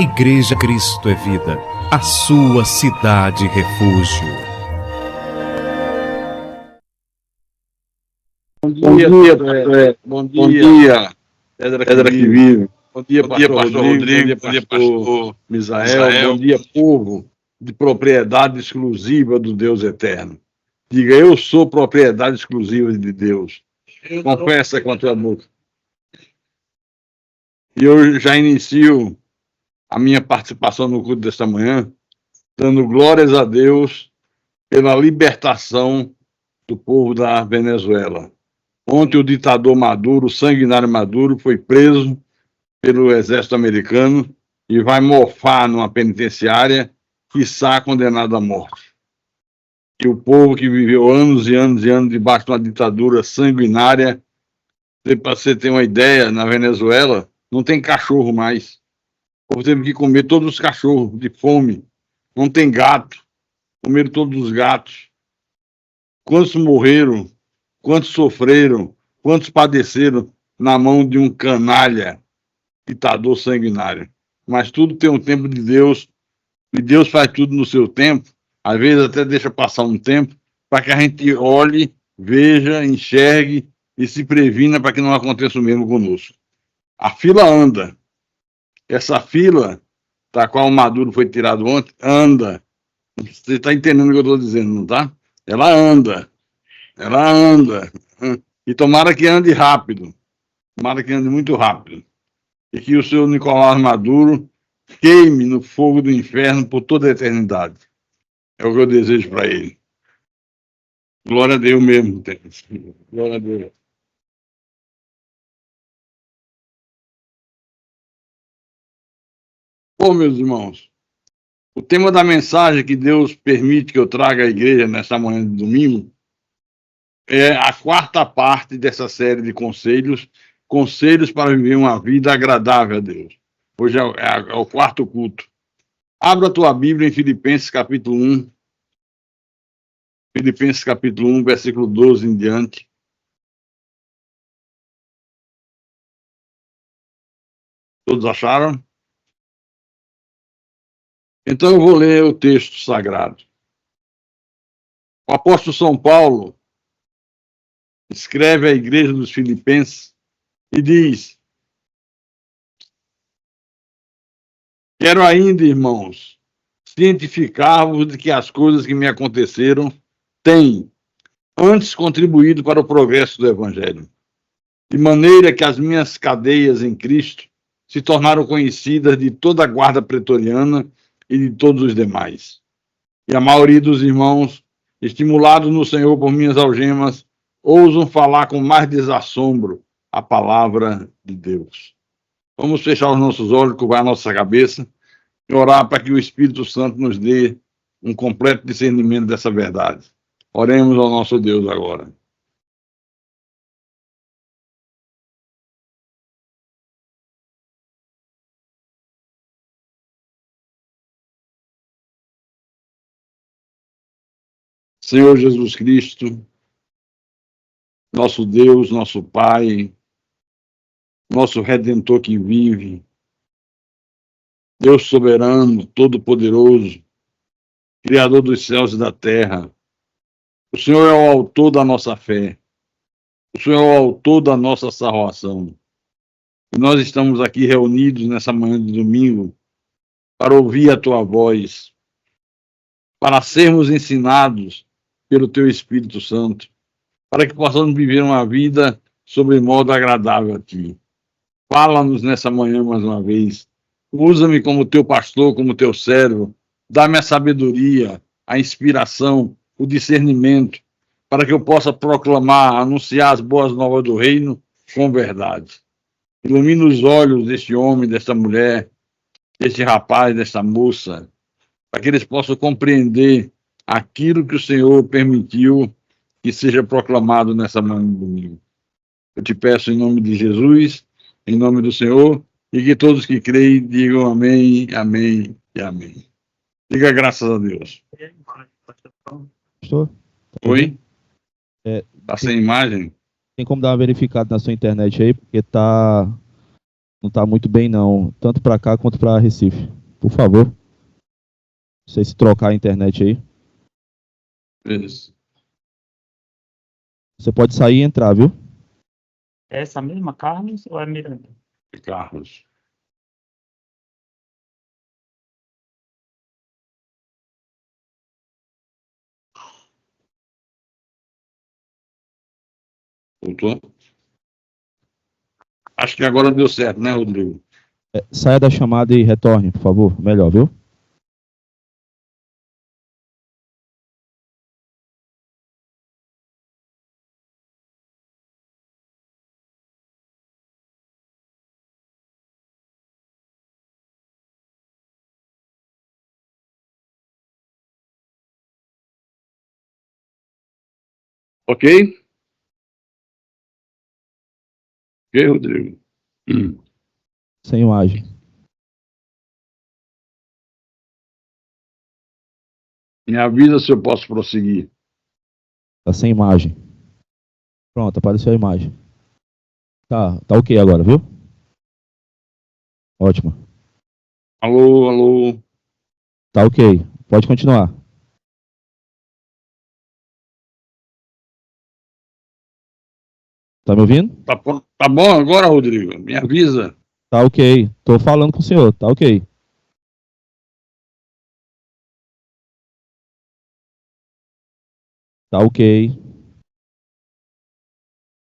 Igreja Cristo é Vida, a sua cidade refúgio. Bom dia, André. Bom dia, Pedra que Vive. Bom dia, pastor Rodrigo. Bom dia, pastor Misael. Bom dia, povo de propriedade exclusiva do Deus Eterno. Diga, eu sou propriedade exclusiva de Deus. Confessa com a tua boca. E eu já inicio a minha participação no culto desta manhã, dando glórias a Deus pela libertação do povo da Venezuela. Ontem o ditador Maduro, o sanguinário Maduro, foi preso pelo exército americano e vai mofar numa penitenciária, quiçá condenado à morte. E o povo que viveu anos e anos e anos debaixo de uma ditadura sanguinária, para você ter uma ideia, na Venezuela não tem cachorro mais. O povo teve que comer todos os cachorros de fome. Não tem gato. Comeram todos os gatos. Quantos morreram? Quantos sofreram? Quantos padeceram na mão de um canalha ditador sanguinário? Mas tudo tem um tempo de Deus, e Deus faz tudo no seu tempo. Às vezes até deixa passar um tempo para que a gente olhe, veja, enxergue e se previna para que não aconteça o mesmo conosco. A fila anda. Essa fila da qual o Maduro foi tirado ontem, anda. Você está entendendo o que eu estou dizendo, não está? Ela anda. Ela anda. E tomara que ande rápido. Tomara que ande muito rápido. E que o senhor Nicolás Maduro queime no fogo do inferno por toda a eternidade. É o que eu desejo para ele. Glória a Deus mesmo. Glória a Deus. Bom, meus irmãos, o tema da mensagem que Deus permite que eu traga à igreja nesta manhã de domingo é a quarta parte dessa série de conselhos para viver uma vida agradável a Deus. Hoje é o quarto culto. Abra a tua Bíblia em Filipenses capítulo 1. Filipenses capítulo 1, versículo 12 em diante. Todos acharam? Então eu vou ler o texto sagrado. O apóstolo São Paulo escreve à igreja dos Filipenses e diz: quero ainda, irmãos, cientificar-vos de que as coisas que me aconteceram têm antes contribuído para o progresso do Evangelho, de maneira que as minhas cadeias em Cristo se tornaram conhecidas de toda a guarda pretoriana e de todos os demais. E a maioria dos irmãos, estimulados no Senhor por minhas algemas, ousam falar com mais desassombro a palavra de Deus. Vamos fechar os nossos olhos, curvar a nossa cabeça e orar para que o Espírito Santo nos dê um completo discernimento dessa verdade. Oremos ao nosso Deus agora. Senhor Jesus Cristo, nosso Deus, nosso Pai, nosso Redentor que vive, Deus soberano, todo-poderoso, Criador dos céus e da terra. O Senhor é o autor da nossa fé. O Senhor é o autor da nossa salvação. E nós estamos aqui reunidos nessa manhã de domingo para ouvir a Tua voz, para sermos ensinados pelo Teu Espírito Santo, para que possamos viver uma vida sobre modo agradável a Ti. Fala-nos nessa manhã mais uma vez. Usa-me como Teu pastor, como Teu servo. Dá-me a sabedoria, a inspiração, o discernimento, para que eu possa proclamar, anunciar as boas novas do reino com verdade. Ilumina os olhos deste homem, desta mulher, deste rapaz, desta moça, para que eles possam compreender aquilo que o Senhor permitiu que seja proclamado nessa manhã de domingo. Eu te peço em nome de Jesus, em nome do Senhor, e que todos que creem digam amém, amém e amém. Diga graças a Deus. Pastor? Oi? Tá sem imagem? Tem como dar uma verificada na sua internet aí, porque tá Não está muito bem, não. Tanto para cá quanto para Recife. Por favor. Não sei se trocar a internet aí. Isso. Você pode sair e entrar, viu? É essa mesma, Carlos, ou é Miranda? Carlos. Voltou? Acho que agora deu certo, né, Rodrigo? Saia da chamada e retorne, por favor. Melhor, viu? Ok? Ok, Rodrigo? Sem imagem. Me avisa se eu posso prosseguir. Tá sem imagem. Pronto, apareceu a imagem. Tá ok agora, viu? Ótimo. Alô, alô. Tá ok. Pode continuar. Tá me ouvindo? Tá bom agora, Rodrigo? Me avisa. Tá ok. Tô falando com o senhor. Tá ok. Tá ok.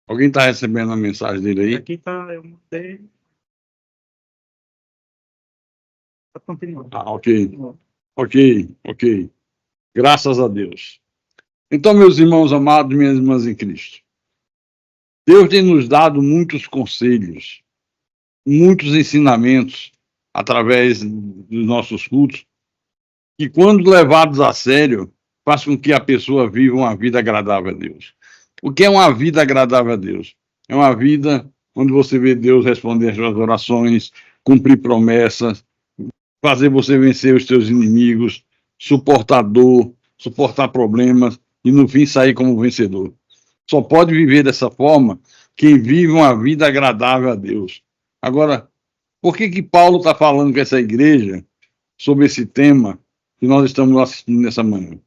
Alguém está recebendo a mensagem dele aí? Aqui tá, eu mudei. Tá continuando. Ah, ok. Ok. Graças a Deus. Então, meus irmãos amados, minhas irmãs em Cristo, Deus tem nos dado muitos conselhos, muitos ensinamentos através dos nossos cultos, que, quando levados a sério, faz com que a pessoa viva uma vida agradável a Deus. O que é uma vida agradável a Deus? É uma vida onde você vê Deus responder às suas orações, cumprir promessas, fazer você vencer os seus inimigos, suportar dor, suportar problemas e, no fim, sair como vencedor. Só pode viver dessa forma quem vive uma vida agradável a Deus. Agora, por que Paulo está falando com essa igreja sobre esse tema que nós estamos assistindo nessa manhã?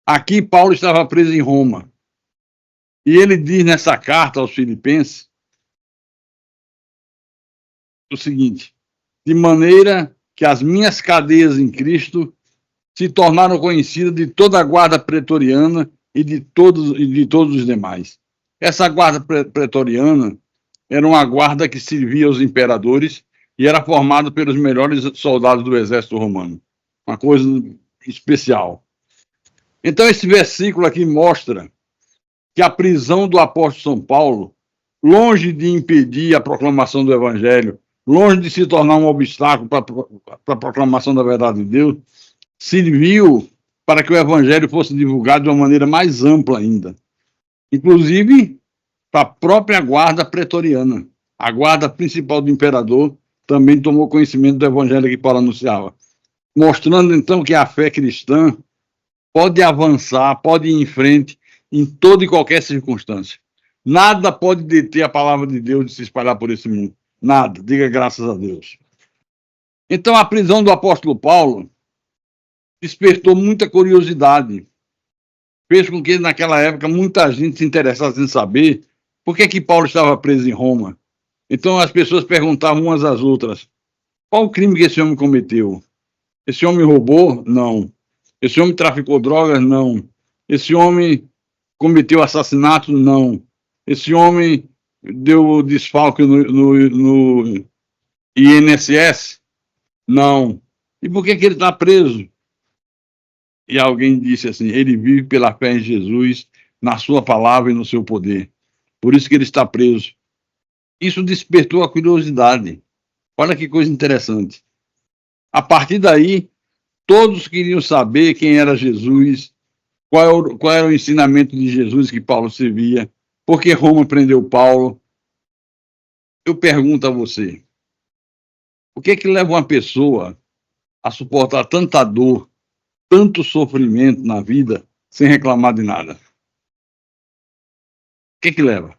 Aqui, Paulo estava preso em Roma. E ele diz nessa carta aos Filipenses o seguinte: de maneira que as minhas cadeias em Cristo se tornaram conhecidas de toda a guarda pretoriana e de todos os demais. Essa guarda pretoriana era uma guarda que servia aos imperadores e era formada pelos melhores soldados do exército romano. Uma coisa especial. Então, esse versículo aqui mostra que a prisão do apóstolo São Paulo, longe de impedir a proclamação do evangelho, longe de se tornar um obstáculo para a proclamação da verdade de Deus, serviu para que o evangelho fosse divulgado de uma maneira mais ampla ainda. Inclusive, para a própria guarda pretoriana. A guarda principal do imperador também tomou conhecimento do evangelho que Paulo anunciava. Mostrando, então, que a fé cristã pode avançar, pode ir em frente em toda e qualquer circunstância. Nada pode deter a palavra de Deus de se espalhar por esse mundo. Nada. Diga graças a Deus. Então, a prisão do apóstolo Paulo despertou muita curiosidade. Fez com que, naquela época, muita gente se interessasse em saber por que Paulo estava preso em Roma. Então, as pessoas perguntavam umas às outras: qual o crime que esse homem cometeu? Esse homem roubou? Não. Esse homem traficou drogas? Não. Esse homem cometeu assassinato? Não. Esse homem deu desfalque no INSS? Não. E por que ele está preso? E alguém disse assim: ele vive pela fé em Jesus, na sua palavra e no seu poder. Por isso que ele está preso. Isso despertou a curiosidade. Olha que coisa interessante. A partir daí, todos queriam saber quem era Jesus, qual era o ensinamento de Jesus que Paulo servia, por que Roma prendeu Paulo. Eu pergunto a você: o que leva uma pessoa a suportar tanta dor, tanto sofrimento na vida, sem reclamar de nada? O que leva?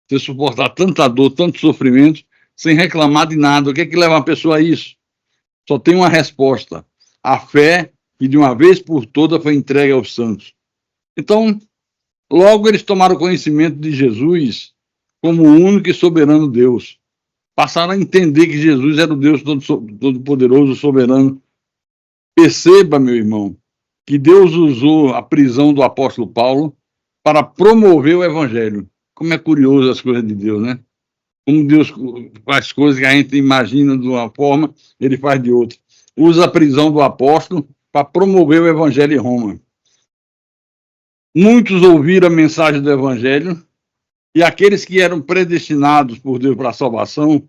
Você suportar tanta dor, tanto sofrimento, sem reclamar de nada. O que é que leva uma pessoa a isso? Só tem uma resposta: a fé, que de uma vez por todas foi entregue aos santos. Então, logo eles tomaram conhecimento de Jesus como o único e soberano Deus. Passaram a entender que Jesus era o Deus todo-poderoso, soberano. Perceba, meu irmão, que Deus usou a prisão do apóstolo Paulo para promover o evangelho. Como é curioso as coisas de Deus, né? Como Deus faz coisas que a gente imagina de uma forma, ele faz de outra. Usa a prisão do apóstolo para promover o evangelho em Roma. Muitos ouviram a mensagem do evangelho e aqueles que eram predestinados por Deus para a salvação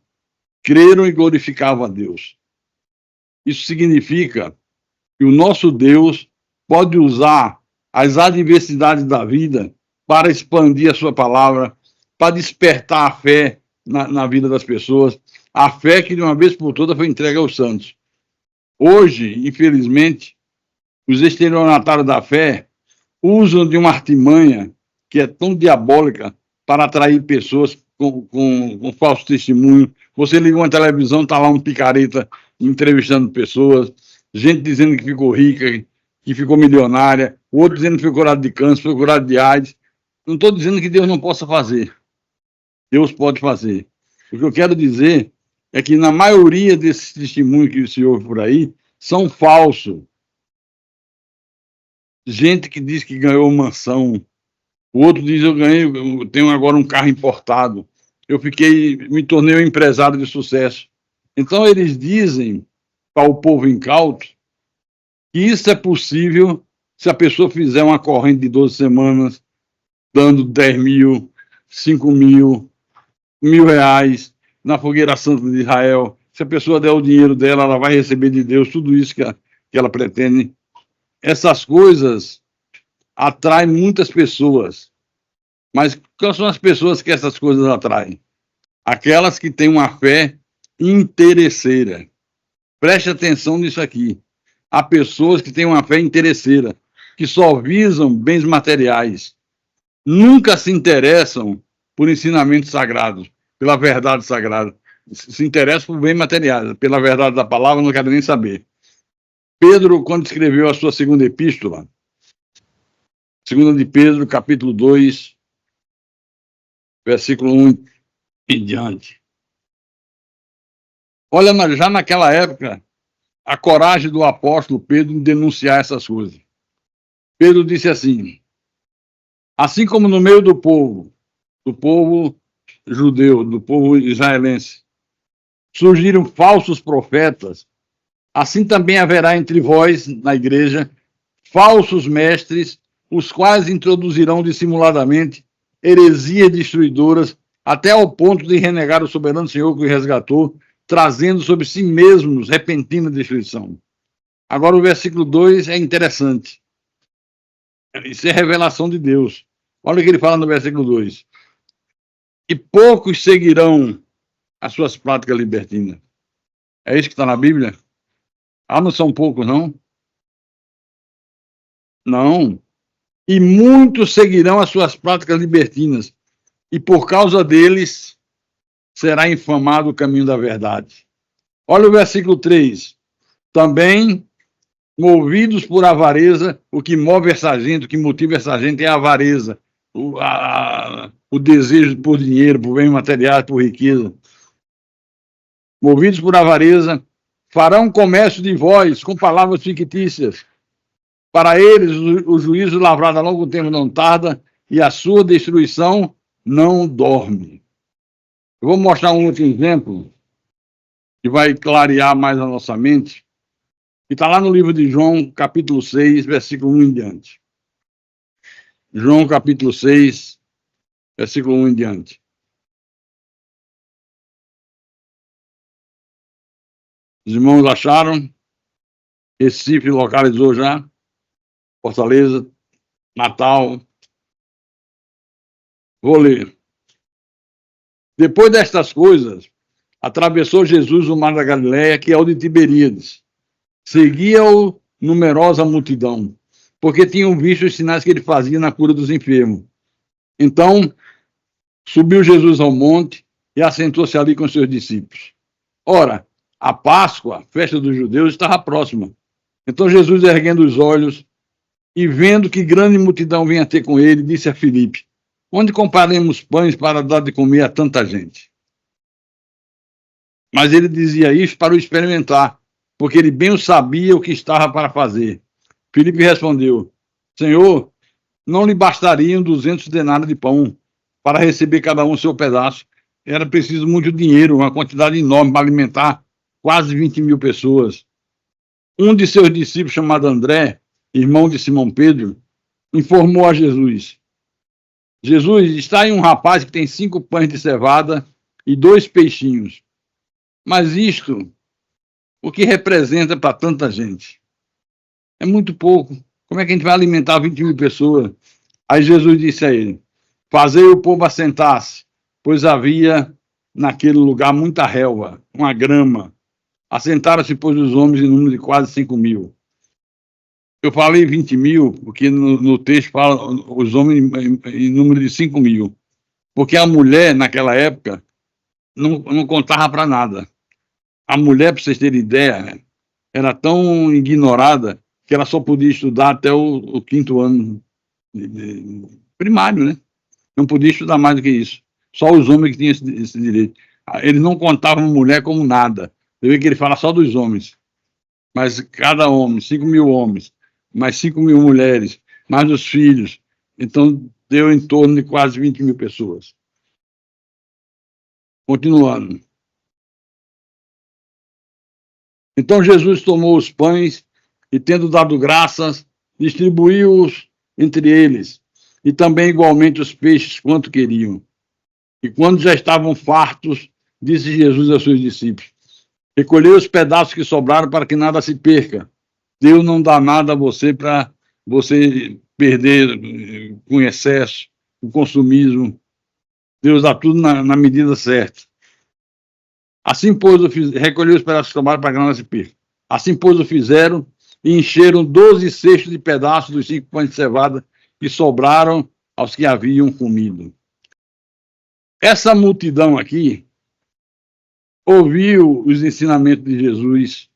creram e glorificavam a Deus. Isso significa que o nosso Deus pode usar as adversidades da vida para expandir a sua palavra, para despertar a fé na vida das pessoas, a fé que de uma vez por todas foi entregue aos santos. Hoje, infelizmente, os estelionatários da fé usam de uma artimanha que é tão diabólica para atrair pessoas com falso testemunho. Você liga uma televisão, está lá um picareta entrevistando pessoas, gente dizendo que ficou rica, que ficou milionária, o outro dizendo que foi curado de câncer, foi curado de AIDS. Não estou dizendo que Deus não possa fazer. Deus pode fazer. O que eu quero dizer é que na maioria desses testemunhos que se ouve por aí, são falsos. Gente que diz que ganhou mansão, o outro diz, eu tenho agora um carro importado, me tornei um empresário de sucesso. Então eles dizem para o povo incauto que isso é possível se a pessoa fizer uma corrente de 12 semanas, dando 10 mil, 5 mil, R$1.000 na fogueira santa de Israel. Se a pessoa der o dinheiro dela, ela vai receber de Deus tudo isso que ela pretende. Essas coisas atraem muitas pessoas. Mas quais são as pessoas que essas coisas atraem? Aquelas que têm uma fé interesseira. Preste atenção nisso aqui. Há pessoas que têm uma fé interesseira, que só visam bens materiais. Nunca se interessam por ensinamentos sagrados, pela verdade sagrada. Se interessam por bens materiais, pela verdade da palavra, não quero nem saber. Pedro, quando escreveu a sua segunda epístola, 2 de Pedro, capítulo 2, versículo 1 em diante. Olha, já naquela época, a coragem do apóstolo Pedro em denunciar essas coisas. Pedro disse assim: assim como no meio do povo judeu, do povo israelense, surgiram falsos profetas, assim também haverá entre vós, na igreja, falsos mestres, os quais introduzirão dissimuladamente heresias destruidoras, até ao ponto de renegar o soberano Senhor que o resgatou, trazendo sobre si mesmos repentina destruição. Agora o versículo 2 é interessante. Isso é revelação de Deus. Olha o que ele fala no versículo 2. E poucos seguirão as suas práticas libertinas. É isso que está na Bíblia? Ah, não são poucos, não? Não. E muitos seguirão as suas práticas libertinas, e por causa deles será infamado o caminho da verdade. Olha o versículo 3. Também, movidos por avareza, o que move essa gente, o que motiva essa gente é a avareza, o desejo por dinheiro, por bens materiais, por riqueza. Movidos por avareza, farão comércio de vós com palavras fictícias. Para eles, o juízo lavrado a longo tempo não tarda, e a sua destruição não dorme. Eu vou mostrar um outro exemplo que vai clarear mais a nossa mente, que está lá no livro de João, capítulo 6, versículo 1 em diante. João, capítulo 6, versículo 1 em diante. Os irmãos acharam? Recife localizou já? Fortaleza, Natal. Vou ler. Depois destas coisas, atravessou Jesus o mar da Galileia, que é o de Tiberíades. Seguia-o numerosa multidão, porque tinham visto os sinais que ele fazia na cura dos enfermos. Então, subiu Jesus ao monte, e assentou-se ali com seus discípulos. Ora, a Páscoa, a festa dos judeus, estava próxima. Então Jesus, erguendo os olhos e vendo que grande multidão vinha ter com ele, disse a Filipe: onde compraremos pães para dar de comer a tanta gente? Mas ele dizia isso para o experimentar, porque ele bem sabia o que estava para fazer. Filipe respondeu: Senhor, não lhe bastariam 200 denários de pão para receber cada um seu pedaço. Era preciso muito dinheiro, uma quantidade enorme para alimentar quase 20.000 pessoas. Um de seus discípulos, chamado André, irmão de Simão Pedro, informou a Jesus: Jesus, está aí um rapaz que tem 5 pães de cevada e 2 peixinhos. Mas isto, o que representa para tanta gente? É muito pouco. Como é que a gente vai alimentar 20.000 pessoas? Aí Jesus disse a ele: fazei o povo assentar-se, pois havia naquele lugar muita relva, uma grama. Assentaram-se, pois, os homens em número de quase 5.000. Eu falei 20.000, porque no texto fala os homens em número de 5.000. Porque a mulher, naquela época, não contava para nada. A mulher, para vocês terem ideia, era tão ignorada que ela só podia estudar até o 5º ano primário, né? Não podia estudar mais do que isso. Só os homens que tinham esse direito. Eles não contavam mulher como nada. Eu vi que ele fala só dos homens. Mas cada homem, 5.000 homens, mais 5.000 mulheres, mais os filhos. Então, deu em torno de quase 20.000 pessoas. Continuando. Então, Jesus tomou os pães e, tendo dado graças, distribuiu-os entre eles, e também igualmente os peixes quanto queriam. E quando já estavam fartos, disse Jesus aos seus discípulos: recolhei os pedaços que sobraram para que nada se perca. Deus não dá nada a você para você perder com excesso, com consumismo. Deus dá tudo na medida certa. Assim, pois, recolheu os pedaços que sobraram para que nada se perca. Assim, pois, o fizeram e encheram 12 cestos de pedaços dos 5 pães de cevada que sobraram aos que haviam comido. Essa multidão aqui ouviu os ensinamentos de Jesus.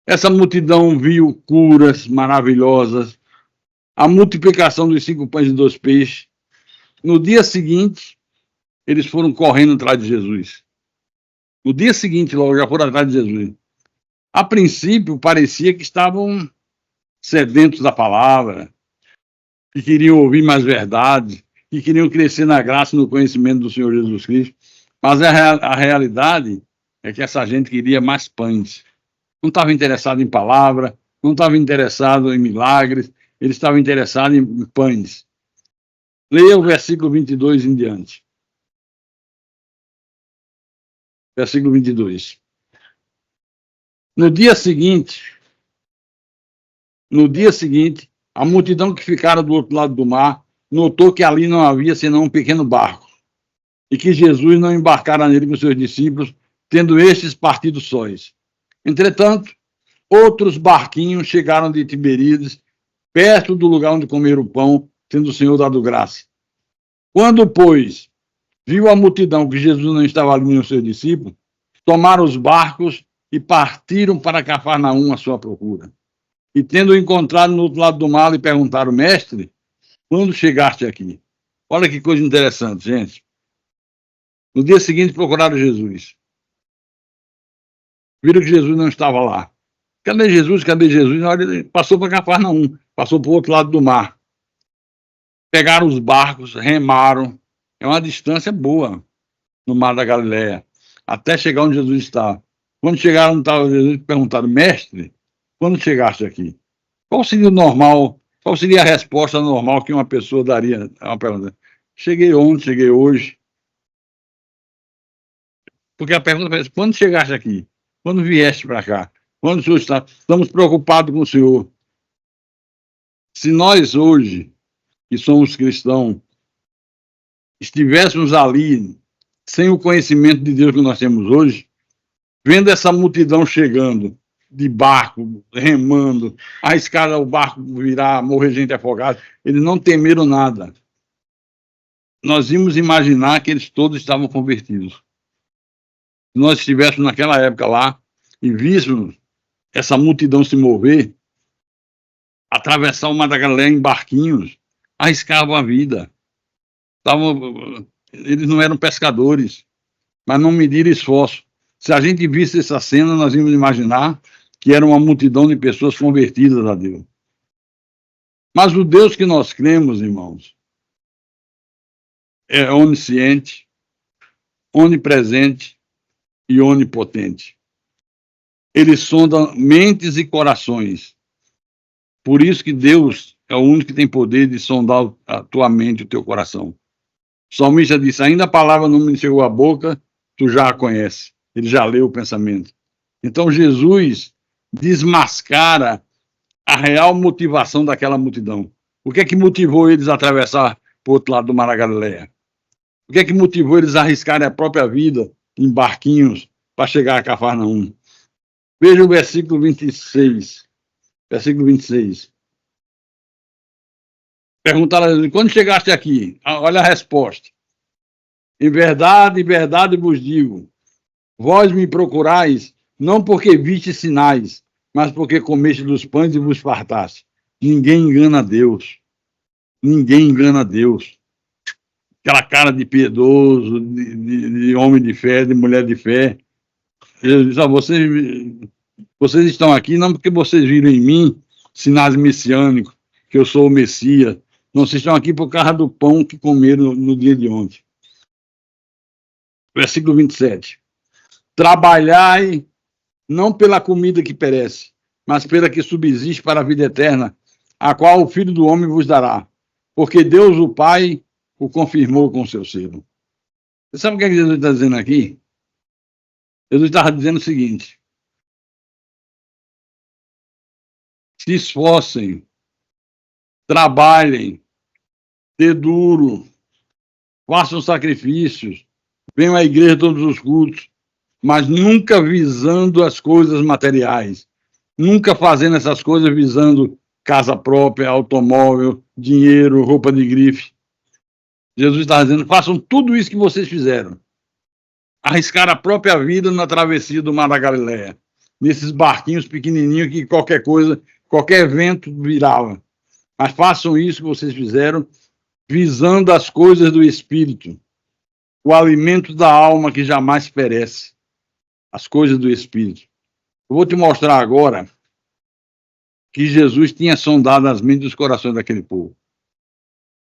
Essa multidão viu curas maravilhosas, a multiplicação dos 5 pães e 2 peixes. No dia seguinte, eles foram correndo atrás de Jesus. No dia seguinte, logo, já foram atrás de Jesus. A princípio, parecia que estavam sedentos da palavra, que queriam ouvir mais verdade, que queriam crescer na graça e no conhecimento do Senhor Jesus Cristo. Mas a realidade é que essa gente queria mais pães. Não estava interessado em palavra, não estava interessado em milagres, eles estavam interessados em pães. Leia o versículo 22 em diante. Versículo 22. No dia seguinte, a multidão que ficara do outro lado do mar notou que ali não havia senão um pequeno barco e que Jesus não embarcara nele com seus discípulos, tendo estes partido sóis. Entretanto, outros barquinhos chegaram de Tiberíades, perto do lugar onde comeram o pão, tendo o Senhor dado graça. Quando, pois, viu a multidão que Jesus não estava ali com seus discípulos, tomaram os barcos e partiram para Cafarnaum à sua procura. E tendo encontrado no outro lado do mar, lhe perguntaram: mestre, quando chegaste aqui? Olha que coisa interessante, gente. No dia seguinte procuraram Jesus. Viram que Jesus não estava lá. Cadê Jesus? Cadê Jesus? Na hora ele passou para Cafarnaum, passou para o outro lado do mar. Pegaram os barcos, remaram. É uma distância boa no mar da Galileia, até chegar onde Jesus estava. Quando chegaram onde estava Jesus, perguntaram: mestre, quando chegaste aqui? Qual seria o normal, qual seria a resposta normal que uma pessoa daria a uma pergunta? Cheguei ontem, cheguei hoje. Porque a pergunta é: quando chegaste aqui? Quando vieste para cá? Quando o senhor está? Estamos preocupados com o senhor. Se nós hoje, que somos cristãos, estivéssemos ali, sem o conhecimento de Deus que nós temos hoje, vendo essa multidão chegando, de barco, remando, arriscar o barco virar, morrer gente afogada, eles não temeram nada. nós íamos imaginar que eles todos estavam convertidos. Se nós estivéssemos naquela época lá e víssemos essa multidão se mover, atravessar o Mar da Galileia em barquinhos, arriscavam a vida. Eles não eram pescadores, mas não mediram esforço. Se a gente visse essa cena, nós íamos imaginar que era uma multidão de pessoas convertidas a Deus. Mas o Deus que nós cremos, irmãos, é onisciente, onipresente e onipotente. Ele sonda mentes e corações. Por isso que Deus é o único que tem poder de sondar a tua mente e o teu coração. O salmista disse, ainda a palavra não me chegou à boca, tu já a conhece. Ele já leu o pensamento. Então Jesus desmascara a real motivação daquela multidão. O que é que motivou eles a atravessar para o outro lado do Mar da Galileia? O que é que motivou eles a arriscarem a própria vida em barquinhos para chegar a Cafarnaum? Veja o versículo 26. Versículo 26. Perguntaram a Jesus, quando chegaste aqui? Olha a resposta. Em verdade vos digo, vós me procurais, não porque viste sinais, mas porque comeste dos pães e vos fartaste. Ninguém engana a Deus. Ninguém engana a Deus. Aquela cara de piedoso, de homem de fé, de mulher de fé. Jesus diz, vocês estão aqui não porque vocês viram em mim sinais messiânicos, que eu sou o Messias. Não, vocês estão aqui por causa do pão que comeram no dia de ontem. Versículo 27. Trabalhai não pela comida que perece, mas pela que subsiste para a vida eterna, a qual o Filho do Homem vos dará, porque Deus o Pai o confirmou com seu selo. Você sabe o que é que Jesus está dizendo aqui? Jesus estava dizendo o seguinte, se esforcem, trabalhem, dê duro, façam sacrifícios, venham à igreja todos os cultos, mas nunca visando as coisas materiais, nunca fazendo essas coisas visando casa própria, automóvel, dinheiro, roupa de grife. Jesus está dizendo, façam tudo isso que vocês fizeram. Arriscar a própria vida na travessia do Mar da Galileia, nesses barquinhos pequenininhos que qualquer coisa, qualquer vento virava. Mas façam isso que vocês fizeram, visando as coisas do Espírito, o alimento da alma que jamais perece, as coisas do Espírito. Eu vou te mostrar agora que Jesus tinha sondado as mentes e os corações daquele povo.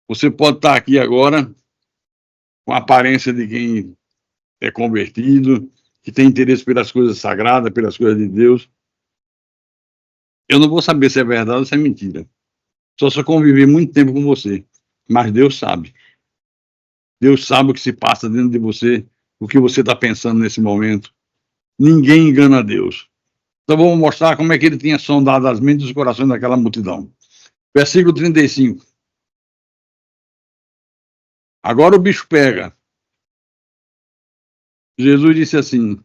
Você pode estar aqui agora com a aparência de quem é convertido, que tem interesse pelas coisas sagradas, pelas coisas de Deus. Eu não vou saber se é verdade ou se é mentira. Só se eu conviver muito tempo com você. Mas Deus sabe. Deus sabe o que se passa dentro de você, o que você está pensando nesse momento. Ninguém engana a Deus. Então vamos mostrar como é que ele tinha sondado as mentes e os corações daquela multidão. Versículo 35. Agora o bicho pega. Jesus disse assim,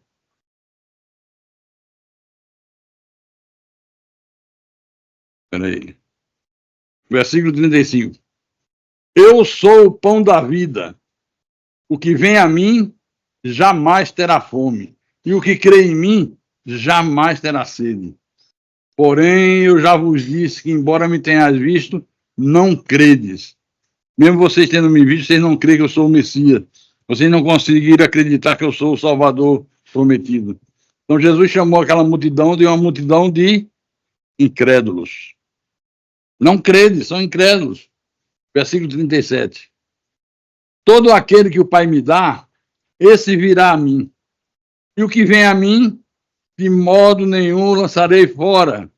versículo 35. Eu sou o pão da vida. O que vem a mim jamais terá fome. E o que crê em mim jamais terá sede. Porém, eu já vos disse que, embora me tenhas visto, não credes. Mesmo vocês tendo me visto, vocês não creem que eu sou o Messias. Vocês não conseguiram acreditar que eu sou o Salvador prometido. Então, Jesus chamou aquela multidão de uma multidão de incrédulos. Não credes, são incrédulos. Versículo 37. Todo aquele que o Pai me dá, esse virá a mim. E o que vem a mim, de modo nenhum lançarei fora.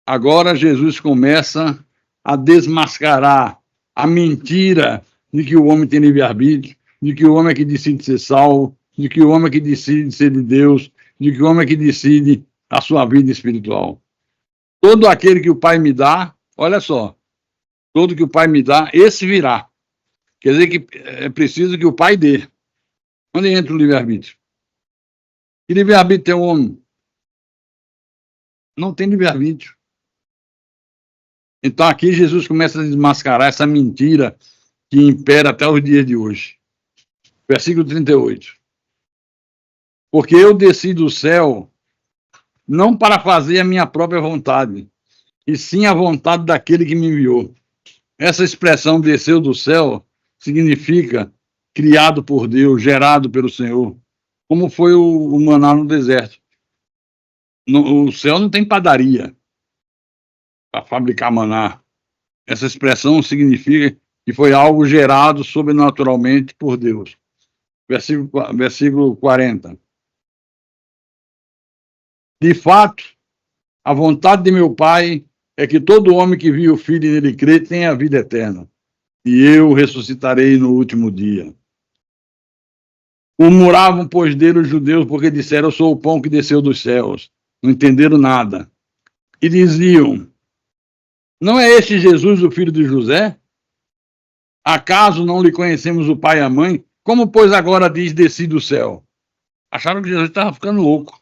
Agora Jesus começa a desmascarar a mentira de que o homem tem livre-arbítrio, de que o homem é que decide ser salvo, de que o homem é que decide ser de Deus, de que o homem é que decide a sua vida espiritual. Todo aquele que o Pai me dá, olha só, todo que o Pai me dá, esse virá. Quer dizer que é preciso que o Pai dê. Onde entra o livre-arbítrio? Que livre-arbítrio tem o homem? Não tem livre-arbítrio. Então aqui Jesus começa a desmascarar essa mentira que impera até os dias de hoje. Versículo 38. Porque eu desci do céu não para fazer a minha própria vontade, e sim a vontade daquele que me enviou. Essa expressão desceu do céu significa criado por Deus, gerado pelo Senhor, como foi o maná no deserto. O céu não tem padaria para fabricar maná. Essa expressão significa que foi algo gerado sobrenaturalmente por Deus. Versículo 40. De fato, a vontade de meu Pai é que todo homem que viu o Filho e nele crê tenha a vida eterna, e eu ressuscitarei no último dia. Murmuravam, pois, dele os judeus, porque disseram, eu sou o pão que desceu dos céus. Não entenderam nada. E diziam, não é este Jesus o filho de José? Acaso não lhe conhecemos o pai e a mãe? Como, pois, agora diz, desci do céu? Acharam que Jesus estava ficando louco.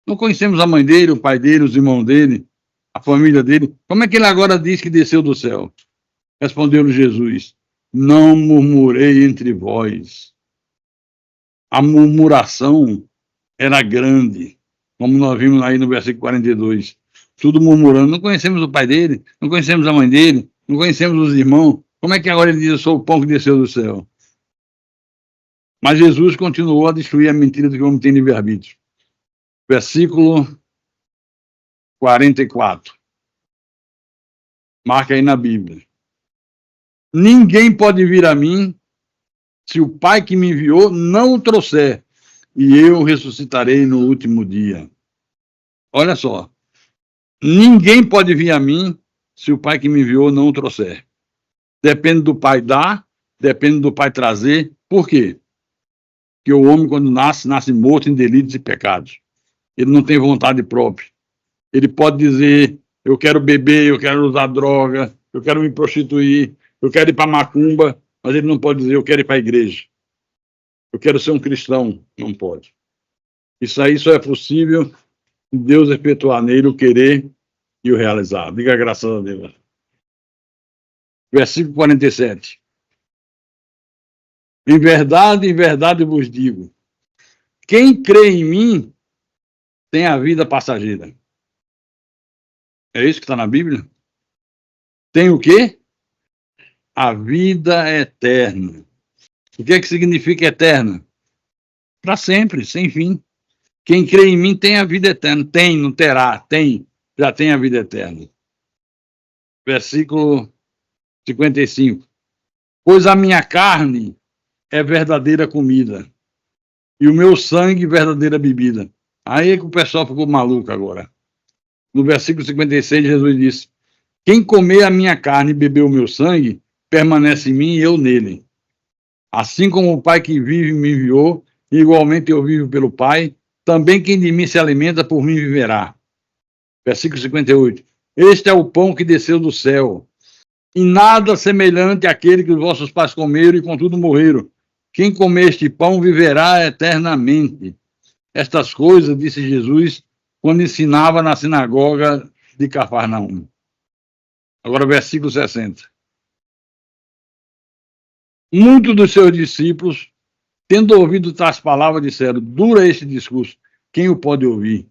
Não conhecemos a mãe dele, o pai dele, os irmãos dele, a família dele. Como é que ele agora diz que desceu do céu? Respondeu-lhe Jesus, não murmurei entre vós. A murmuração era grande, como nós vimos aí no versículo 42. Tudo murmurando, não conhecemos o pai dele, não conhecemos a mãe dele, não conhecemos os irmãos. Como é que agora ele diz, eu sou o pão que desceu do céu? Mas Jesus continuou a destruir a mentira de que o homem tem livre-arbítrio. Versículo 44. Marca aí na Bíblia. Ninguém pode vir a mim se o Pai que me enviou não o trouxer, e eu ressuscitarei no último dia. Olha só. Ninguém pode vir a mim se o Pai que me enviou não o trouxer. Depende do Pai dar, depende do Pai trazer. Por quê? Porque o homem, quando nasce, nasce morto em delitos e pecados. Ele não tem vontade própria. Ele pode dizer, eu quero beber, eu quero usar droga, eu quero me prostituir, eu quero ir para macumba, mas ele não pode dizer, eu quero ir para a igreja. Eu quero ser um cristão. Não pode. Isso aí só é possível se Deus efetuar nele o querer e o realizar. Diga graças a Deus. Versículo 47. Em verdade vos digo, quem crê em mim tem a vida passageira. É isso que está na Bíblia? Tem o quê? A vida eterna. O que é que significa eterna? Para sempre, sem fim. Quem crê em mim tem a vida eterna. Tem, não terá, tem, já tem a vida eterna. Versículo 55. Pois a minha carne é verdadeira comida, e o meu sangue verdadeira bebida. Aí que o pessoal ficou maluco agora. No versículo 56, Jesus disse, quem comer a minha carne e beber o meu sangue, permanece em mim e eu nele. Assim como o Pai que vive me enviou, igualmente eu vivo pelo Pai, também quem de mim se alimenta, por mim viverá. Versículo 58. Este é o pão que desceu do céu, e nada semelhante àquele que os vossos pais comeram e contudo morreram. Quem comer este pão viverá eternamente. Estas coisas, disse Jesus, quando ensinava na sinagoga de Cafarnaum. Agora, versículo 60. Muitos dos seus discípulos, tendo ouvido tais palavras, disseram, dura este discurso, quem o pode ouvir?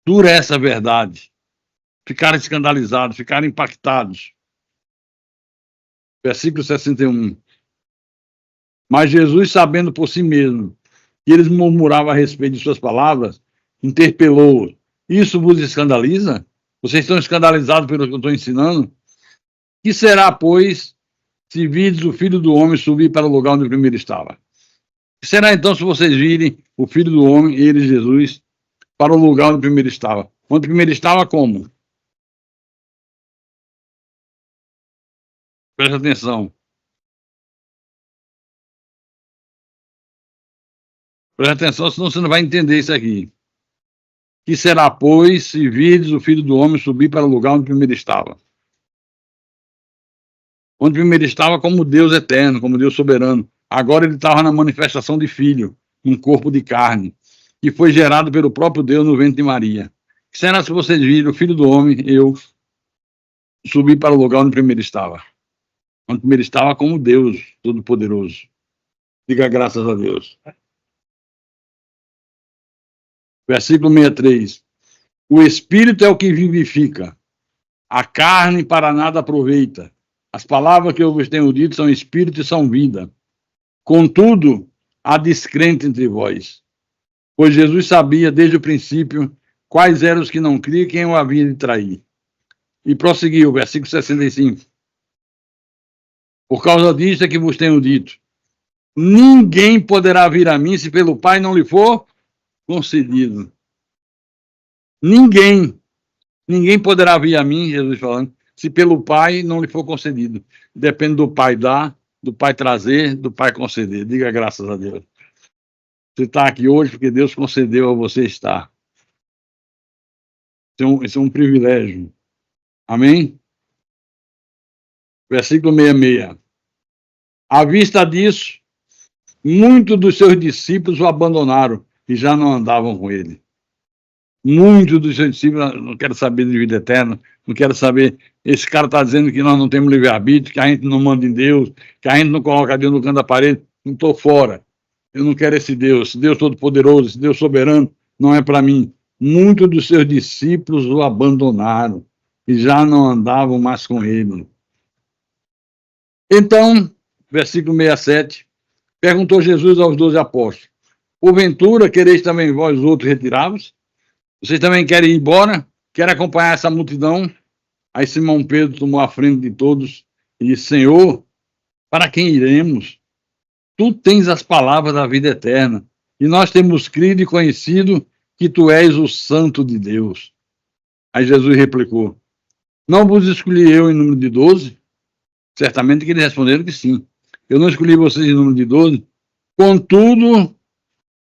Dura essa verdade. Ficaram escandalizados, ficaram impactados. Versículo 61. Mas Jesus, sabendo por si mesmo que eles murmuravam a respeito de suas palavras, interpelou-os. Isso vos escandaliza? Vocês estão escandalizados pelo que eu estou ensinando? Que será, pois, se virdes o Filho do Homem subir para o lugar onde primeiro estava? Que será, então, se vocês virem o Filho do Homem, ele, Jesus, para o lugar onde primeiro estava? Onde primeiro estava, como? Presta atenção. Presta atenção, senão você não vai entender isso aqui. Que será, pois, se virdes o Filho do Homem subir para o lugar onde primeiro estava? Onde primeiro estava como Deus eterno, como Deus soberano. Agora ele estava na manifestação de Filho, um corpo de carne, que foi gerado pelo próprio Deus no ventre de Maria. Que será se vocês virem o Filho do Homem, eu, subir para o lugar onde primeiro estava? quando ele estava como Deus Todo-Poderoso. Diga graças a Deus. Versículo 63. O Espírito é o que vivifica, a carne para nada aproveita. As palavras que eu vos tenho dito são Espírito e são vida. Contudo, há descrente entre vós. Pois Jesus sabia desde o princípio quais eram os que não criam e quem o havia de trair. E prosseguiu, versículo 65. Por causa disso é que vos tenho dito: ninguém poderá vir a mim se pelo Pai não lhe for concedido. Ninguém poderá vir a mim, Jesus falando, se pelo Pai não lhe for concedido. Depende do Pai dar, do Pai trazer, do Pai conceder. Diga graças a Deus. Você está aqui hoje porque Deus concedeu a você estar. Isso é um privilégio. Amém? Versículo 66. À vista disso, muitos dos seus discípulos o abandonaram e já não andavam com ele. Muitos dos seus discípulos não querem saber de vida eterna, não querem saber. Esse cara está dizendo que nós não temos livre-arbítrio, que a gente não manda em Deus, que a gente não coloca Deus no canto da parede. Não estou fora. Eu não quero esse Deus Todo-Poderoso, esse Deus soberano, não é para mim. Muitos dos seus discípulos o abandonaram e já não andavam mais com ele. Então, versículo 67, perguntou Jesus aos 12 apóstolos: porventura quereis também vós outros retirar-vos? Vocês também querem ir embora? Querem acompanhar essa multidão? Aí Simão Pedro tomou a frente de todos e disse: Senhor, para quem iremos? Tu tens as palavras da vida eterna, e nós temos crido e conhecido que tu és o Santo de Deus. Aí Jesus replicou: não vos escolhi eu em número de 12? Certamente que eles responderam que sim. Eu não escolhi vocês em número de 12. Contudo,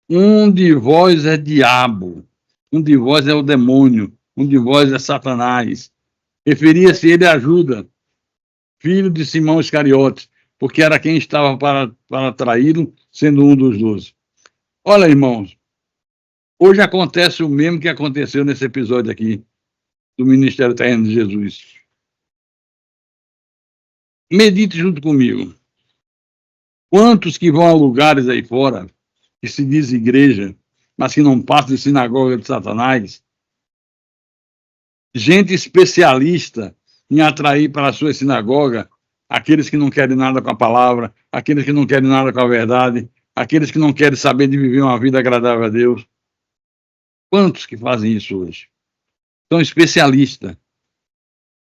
um de vós é diabo, um de vós é o demônio, um de vós é Satanás. Referia-se ele a Judas, filho de Simão Iscariotes, porque era quem estava para traí-lo, sendo um dos 12. Olha, irmãos, hoje acontece o mesmo que aconteceu nesse episódio aqui do Ministério Terreno de Jesus. Medite junto comigo. Quantos que vão a lugares aí fora, que se diz igreja, mas que não passam de sinagoga de Satanás, gente especialista em atrair para a sua sinagoga aqueles que não querem nada com a palavra, aqueles que não querem nada com a verdade, aqueles que não querem saber de viver uma vida agradável a Deus. Quantos que fazem isso hoje? São especialistas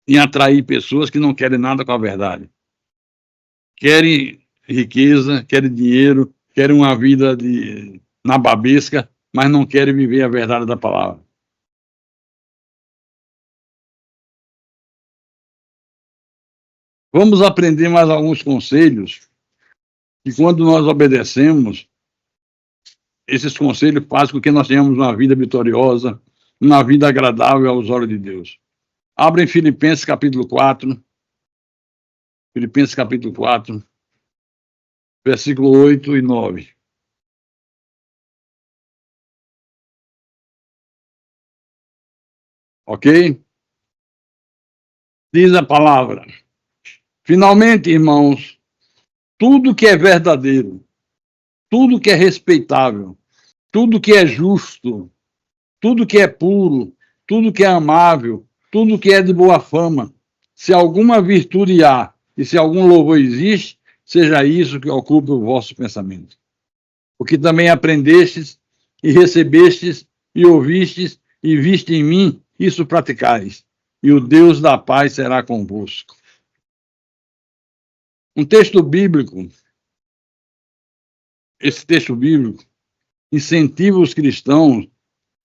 em atrair pessoas que não querem nada com a verdade. Querem riqueza, querem dinheiro, querem uma vida nababesca, mas não querem viver a verdade da palavra. Vamos aprender mais alguns conselhos que, quando nós obedecemos, esses conselhos fazem com que nós tenhamos uma vida vitoriosa, uma vida agradável aos olhos de Deus. Abra em Filipenses capítulo 4. Filipenses capítulo 4, versículo 8 e 9. Ok? Diz a palavra: finalmente, irmãos, tudo que é verdadeiro, tudo que é respeitável, tudo que é justo, tudo que é puro, tudo que é amável, tudo que é de boa fama, se alguma virtude há e se algum louvor existe, seja isso que ocupe o vosso pensamento. Porque também aprendestes e recebestes e ouvistes e viste em mim, isso praticais, e o Deus da paz será convosco. Um texto bíblico, esse texto bíblico incentiva os cristãos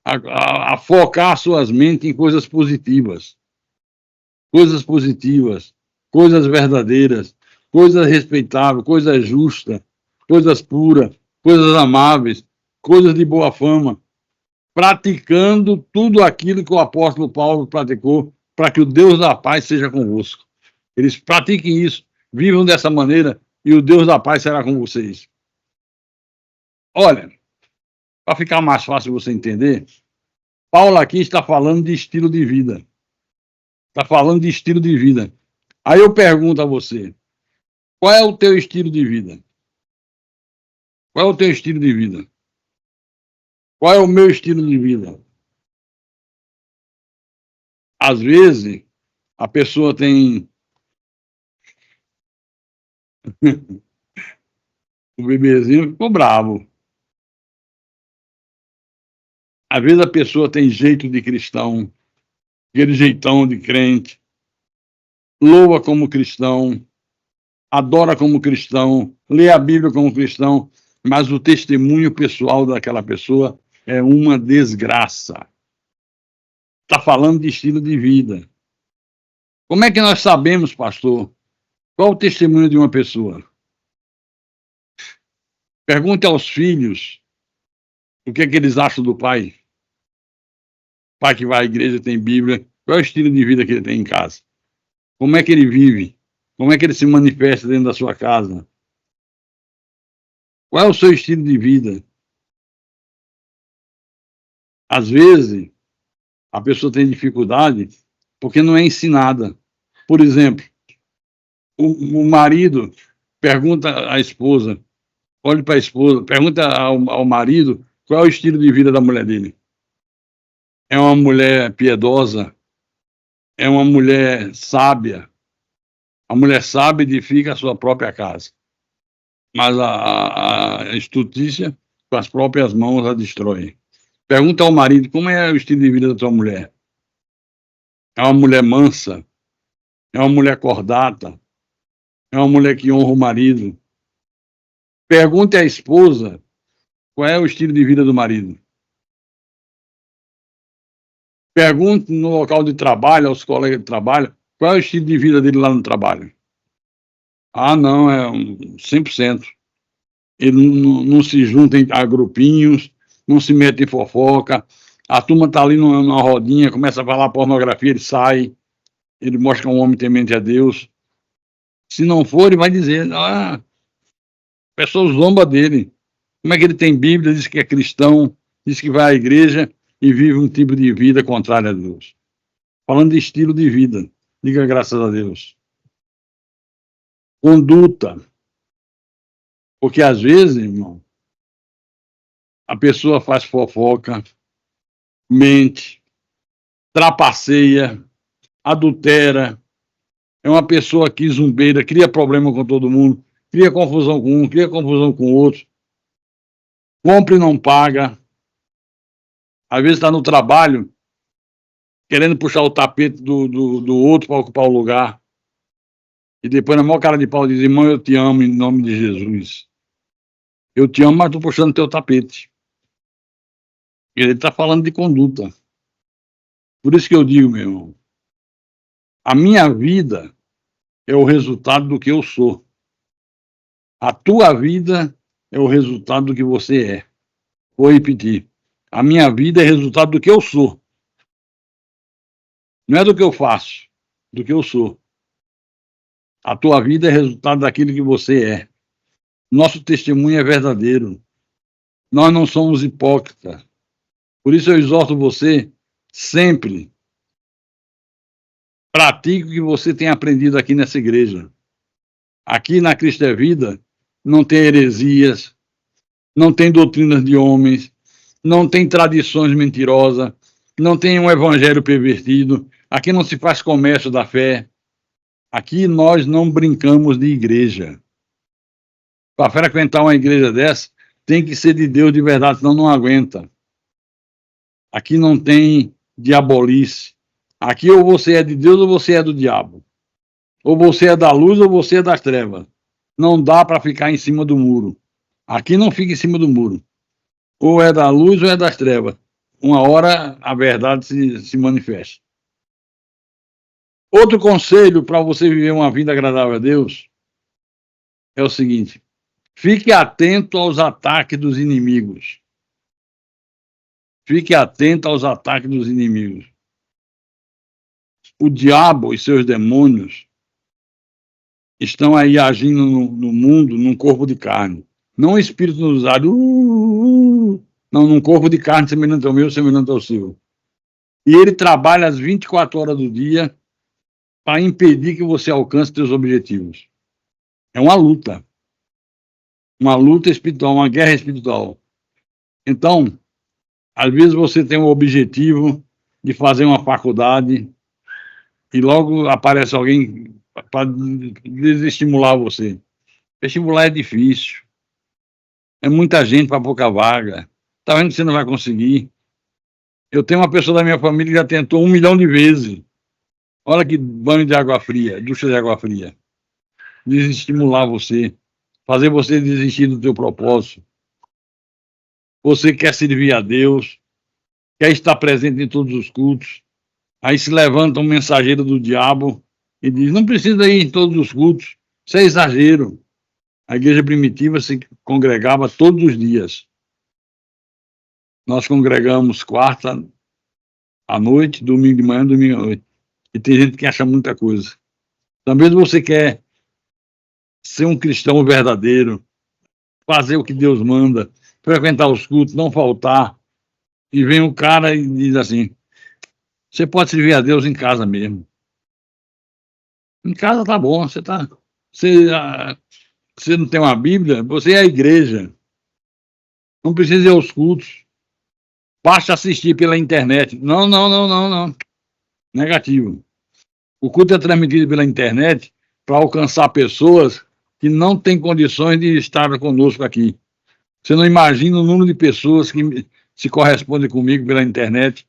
a focar suas mentes em coisas positivas, coisas verdadeiras, coisas respeitáveis, coisas justas, coisas puras, coisas amáveis, coisas de boa fama, praticando tudo aquilo que o apóstolo Paulo praticou para que o Deus da paz seja convosco. Eles pratiquem isso, vivam dessa maneira e o Deus da paz será com vocês. Olha, para ficar mais fácil você entender, Paulo aqui está falando de estilo de vida. Está falando de estilo de vida. Aí eu pergunto a você, Qual é o teu estilo de vida? Qual é o teu estilo de vida? Qual é o meu estilo de vida? Às vezes, a pessoa tem o bebezinho, ficou bravo. Às vezes a pessoa tem jeito de cristão, aquele jeitão de crente, louva como cristão, adora como cristão, lê a Bíblia como cristão, mas o testemunho pessoal daquela pessoa é uma desgraça. Está falando de estilo de vida. Como é que nós sabemos, pastor, qual o testemunho de uma pessoa? Pergunte aos filhos o que é que eles acham do pai. Pai que vai à igreja, tem Bíblia, qual é o estilo de vida que ele tem em casa? Como é que ele vive? Como é que ele se manifesta dentro da sua casa? Qual é o seu estilo de vida? Às vezes, a pessoa tem dificuldade porque não é ensinada. Por exemplo, o marido pergunta à esposa, olhe para a esposa, pergunta ao marido qual é o estilo de vida da mulher dele. É uma mulher piedosa? É uma mulher sábia? A mulher sábia edifica a sua própria casa, mas a estutícia com as próprias mãos a destrói. Pergunta ao marido como é o estilo de vida da tua mulher. É uma mulher mansa? É uma mulher cordata? É uma mulher que honra o marido? Pergunte à esposa qual é o estilo de vida do marido. Pergunte no local de trabalho, aos colegas de trabalho, qual é o estilo de vida dele lá no trabalho. Ah, não, é 100%. Ele não se junta a grupinhos, não se mete em fofoca. A turma está ali numa rodinha, começa a falar pornografia, ele sai, ele mostra que é um homem temente a Deus. Se não for, ele vai dizer, a pessoa zomba dele. Como é que ele tem Bíblia, diz que é cristão, diz que vai à igreja e vive um tipo de vida contrária a Deus. Falando de estilo de vida, diga graças a Deus. Conduta. Porque às vezes, irmão, a pessoa faz fofoca, mente, trapaceia, adultera, é uma pessoa que zumbeira, cria problema com todo mundo, cria confusão com um, cria confusão com o outro, compra e não paga, às vezes está no trabalho, querendo puxar o tapete do outro para ocupar o lugar, e depois na maior cara de pau diz, irmão, eu te amo em nome de Jesus. Eu te amo, mas estou puxando teu tapete. Ele está falando de conduta. Por isso que eu digo, meu irmão, a minha vida é o resultado do que eu sou. A tua vida é o resultado do que você é. Vou repetir. A minha vida é resultado do que eu sou. Não é do que eu faço, do que eu sou. A tua vida é resultado daquilo que você é. Nosso testemunho é verdadeiro. Nós não somos hipócritas. Por isso eu exorto você sempre. Pratique o que você tem aprendido aqui nessa igreja. Aqui na Cristo é Vida não tem heresias, não tem doutrinas de homens, não tem tradições mentirosas, não tem um evangelho pervertido. Aqui não se faz comércio da fé. Aqui nós não brincamos de igreja. Para frequentar uma igreja dessa, tem que ser de Deus de verdade, senão não aguenta. Aqui não tem diabolice. Aqui ou você é de Deus ou você é do diabo. Ou você é da luz ou você é das trevas. Não dá para ficar em cima do muro. Aqui não fica em cima do muro. Ou é da luz ou é das trevas. Uma hora a verdade se manifesta. Outro conselho para você viver uma vida agradável a Deus é o seguinte: fique atento aos ataques dos inimigos. Fique atento aos ataques dos inimigos. O diabo e seus demônios estão aí agindo no mundo num corpo de carne. Não um espírito usado, não, num corpo de carne semelhante ao meu, semelhante ao seu. E ele trabalha as 24 horas do dia para impedir que você alcance seus objetivos. É uma luta espiritual, uma guerra espiritual. Então, às vezes você tem o objetivo de fazer uma faculdade e logo aparece alguém para desestimular você. Vestibular é difícil, é muita gente para pouca vaga. Está vendo que você não vai conseguir? Eu tenho uma pessoa da minha família que já tentou 1 milhão de vezes. Olha que banho de água fria, ducha de água fria. Desestimular você, fazer você desistir do teu propósito. Você quer servir a Deus, quer estar presente em todos os cultos. Aí se levanta um mensageiro do diabo e diz: não precisa ir em todos os cultos, isso é exagero. A igreja primitiva se congregava todos os dias. Nós congregamos quarta à noite, domingo de manhã, domingo à noite. E tem gente que acha muita coisa. Talvez você quer ser um cristão verdadeiro, fazer o que Deus manda, frequentar os cultos, não faltar. E vem um cara e diz assim: você pode servir a Deus em casa mesmo. Em casa tá bom, você não tem uma Bíblia, você é a igreja. Não precisa ir aos cultos. Basta assistir pela internet. Não, não, não, não, não. Negativo. O culto é transmitido pela internet para alcançar pessoas que não têm condições de estar conosco aqui. Você não imagina o número de pessoas que se correspondem comigo pela internet,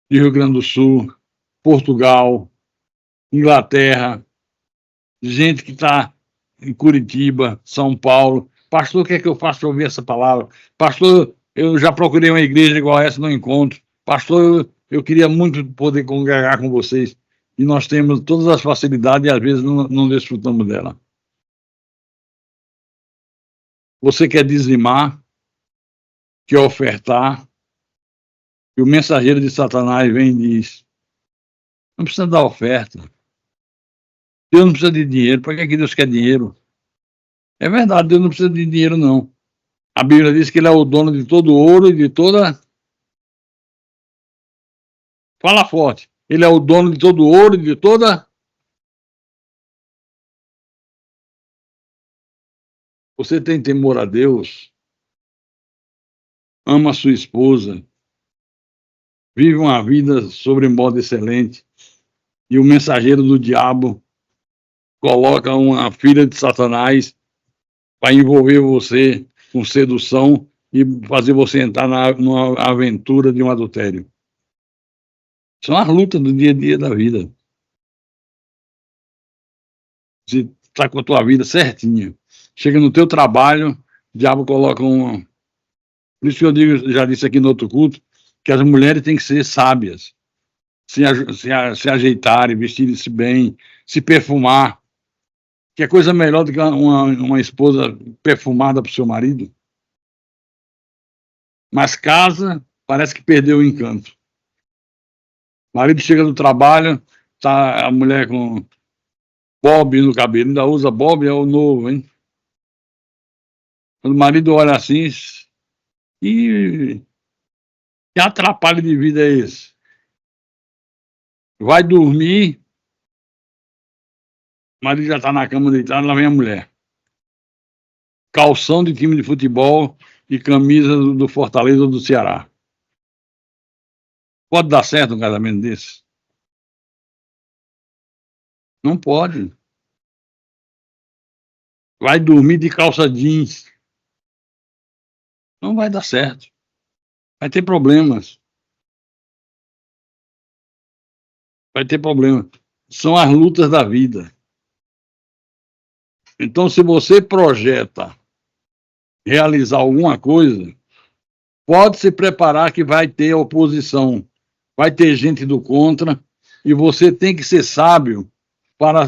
de Rio Grande do Sul, Portugal, Inglaterra, gente que está em Curitiba, São Paulo. Pastor, o que é que eu faço para ouvir essa palavra? Pastor, eu já procurei uma igreja igual essa, não encontro. Pastor, eu queria muito poder congregar com vocês. E nós temos todas as facilidades e às vezes não desfrutamos dela. Você quer dizimar, quer ofertar, e o mensageiro de Satanás vem e diz: não precisa dar oferta. Deus não precisa de dinheiro. Para que Deus quer dinheiro? É verdade, Deus não precisa de dinheiro, não. A Bíblia diz que Ele é o dono de todo ouro e de toda... Fala forte. Ele é o dono de todo ouro e de toda... Você tem temor a Deus? Ama a sua esposa? Vive uma vida sobre modo excelente? E o mensageiro do diabo coloca uma filha de Satanás para envolver você com sedução e fazer você entrar numa aventura de um adultério. São as lutas do dia a dia da vida. Você está com a tua vida certinha. Chega no teu trabalho, o diabo coloca uma... Por isso que eu digo, já disse aqui no outro culto, que as mulheres têm que ser sábias, se ajeitarem, vestirem-se bem, se perfumar. Que é coisa melhor do que uma esposa perfumada para o seu marido. Mas casa, parece que perdeu o encanto. O marido chega do trabalho, tá a mulher com bob no cabelo, ainda usa bob, é o novo, hein? Quando o marido olha assim, e que atrapalho de vida é esse? Vai dormir, o marido já está na cama deitado, lá vem a mulher. Calção de time de futebol e camisa do Fortaleza ou do Ceará. Pode dar certo um casamento desse? Não pode. Vai dormir de calça jeans. Não vai dar certo. Vai ter problemas. Vai ter problemas. São as lutas da vida. Então, se você projeta realizar alguma coisa, pode se preparar que vai ter oposição, vai ter gente do contra, e você tem que ser sábio para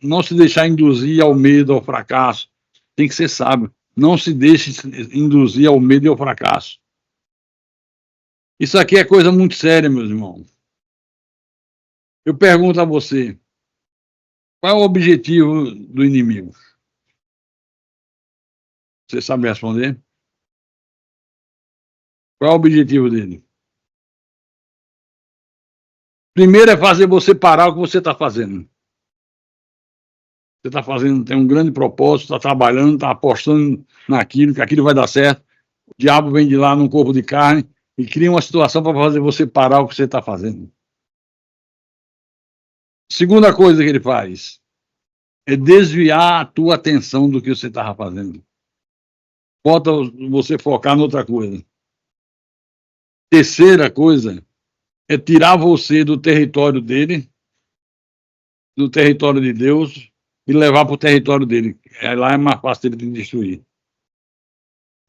não se deixar induzir ao medo, ao fracasso. Tem que ser sábio. Não se deixe induzir ao medo e ao fracasso. Isso aqui é coisa muito séria, meus irmãos. Eu pergunto a você, qual é o objetivo do inimigo? Você sabe responder? Qual é o objetivo dele? Primeiro é fazer você parar o que você está fazendo. Você está fazendo, tem um grande propósito, está trabalhando, está apostando naquilo, que aquilo vai dar certo. O diabo vem de lá num corpo de carne e cria uma situação para fazer você parar o que você está fazendo. Segunda coisa que ele faz é desviar a tua atenção do que você estava fazendo. Bota você focar em outra coisa. Terceira coisa é tirar você do território dele, do território de Deus, e levar para o território dele. Lá é mais fácil dele te destruir.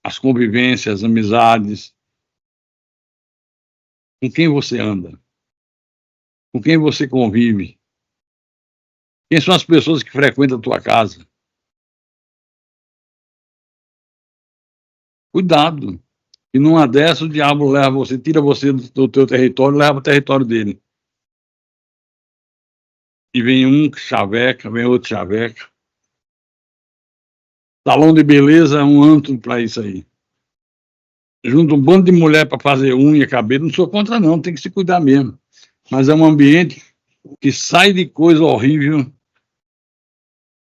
As convivências, as amizades. Com quem você anda? Com quem você convive? Quem são as pessoas que frequentam a tua casa? Cuidado. E numa dessas o diabo leva você, tira você do teu território e leva para o território dele. E vem um que chaveca, vem outro chaveca. Salão de beleza é um antro para isso aí. Junta um bando de mulher para fazer unha, cabelo. Não sou contra, não, tem que se cuidar mesmo. Mas é um ambiente que sai de coisa horrível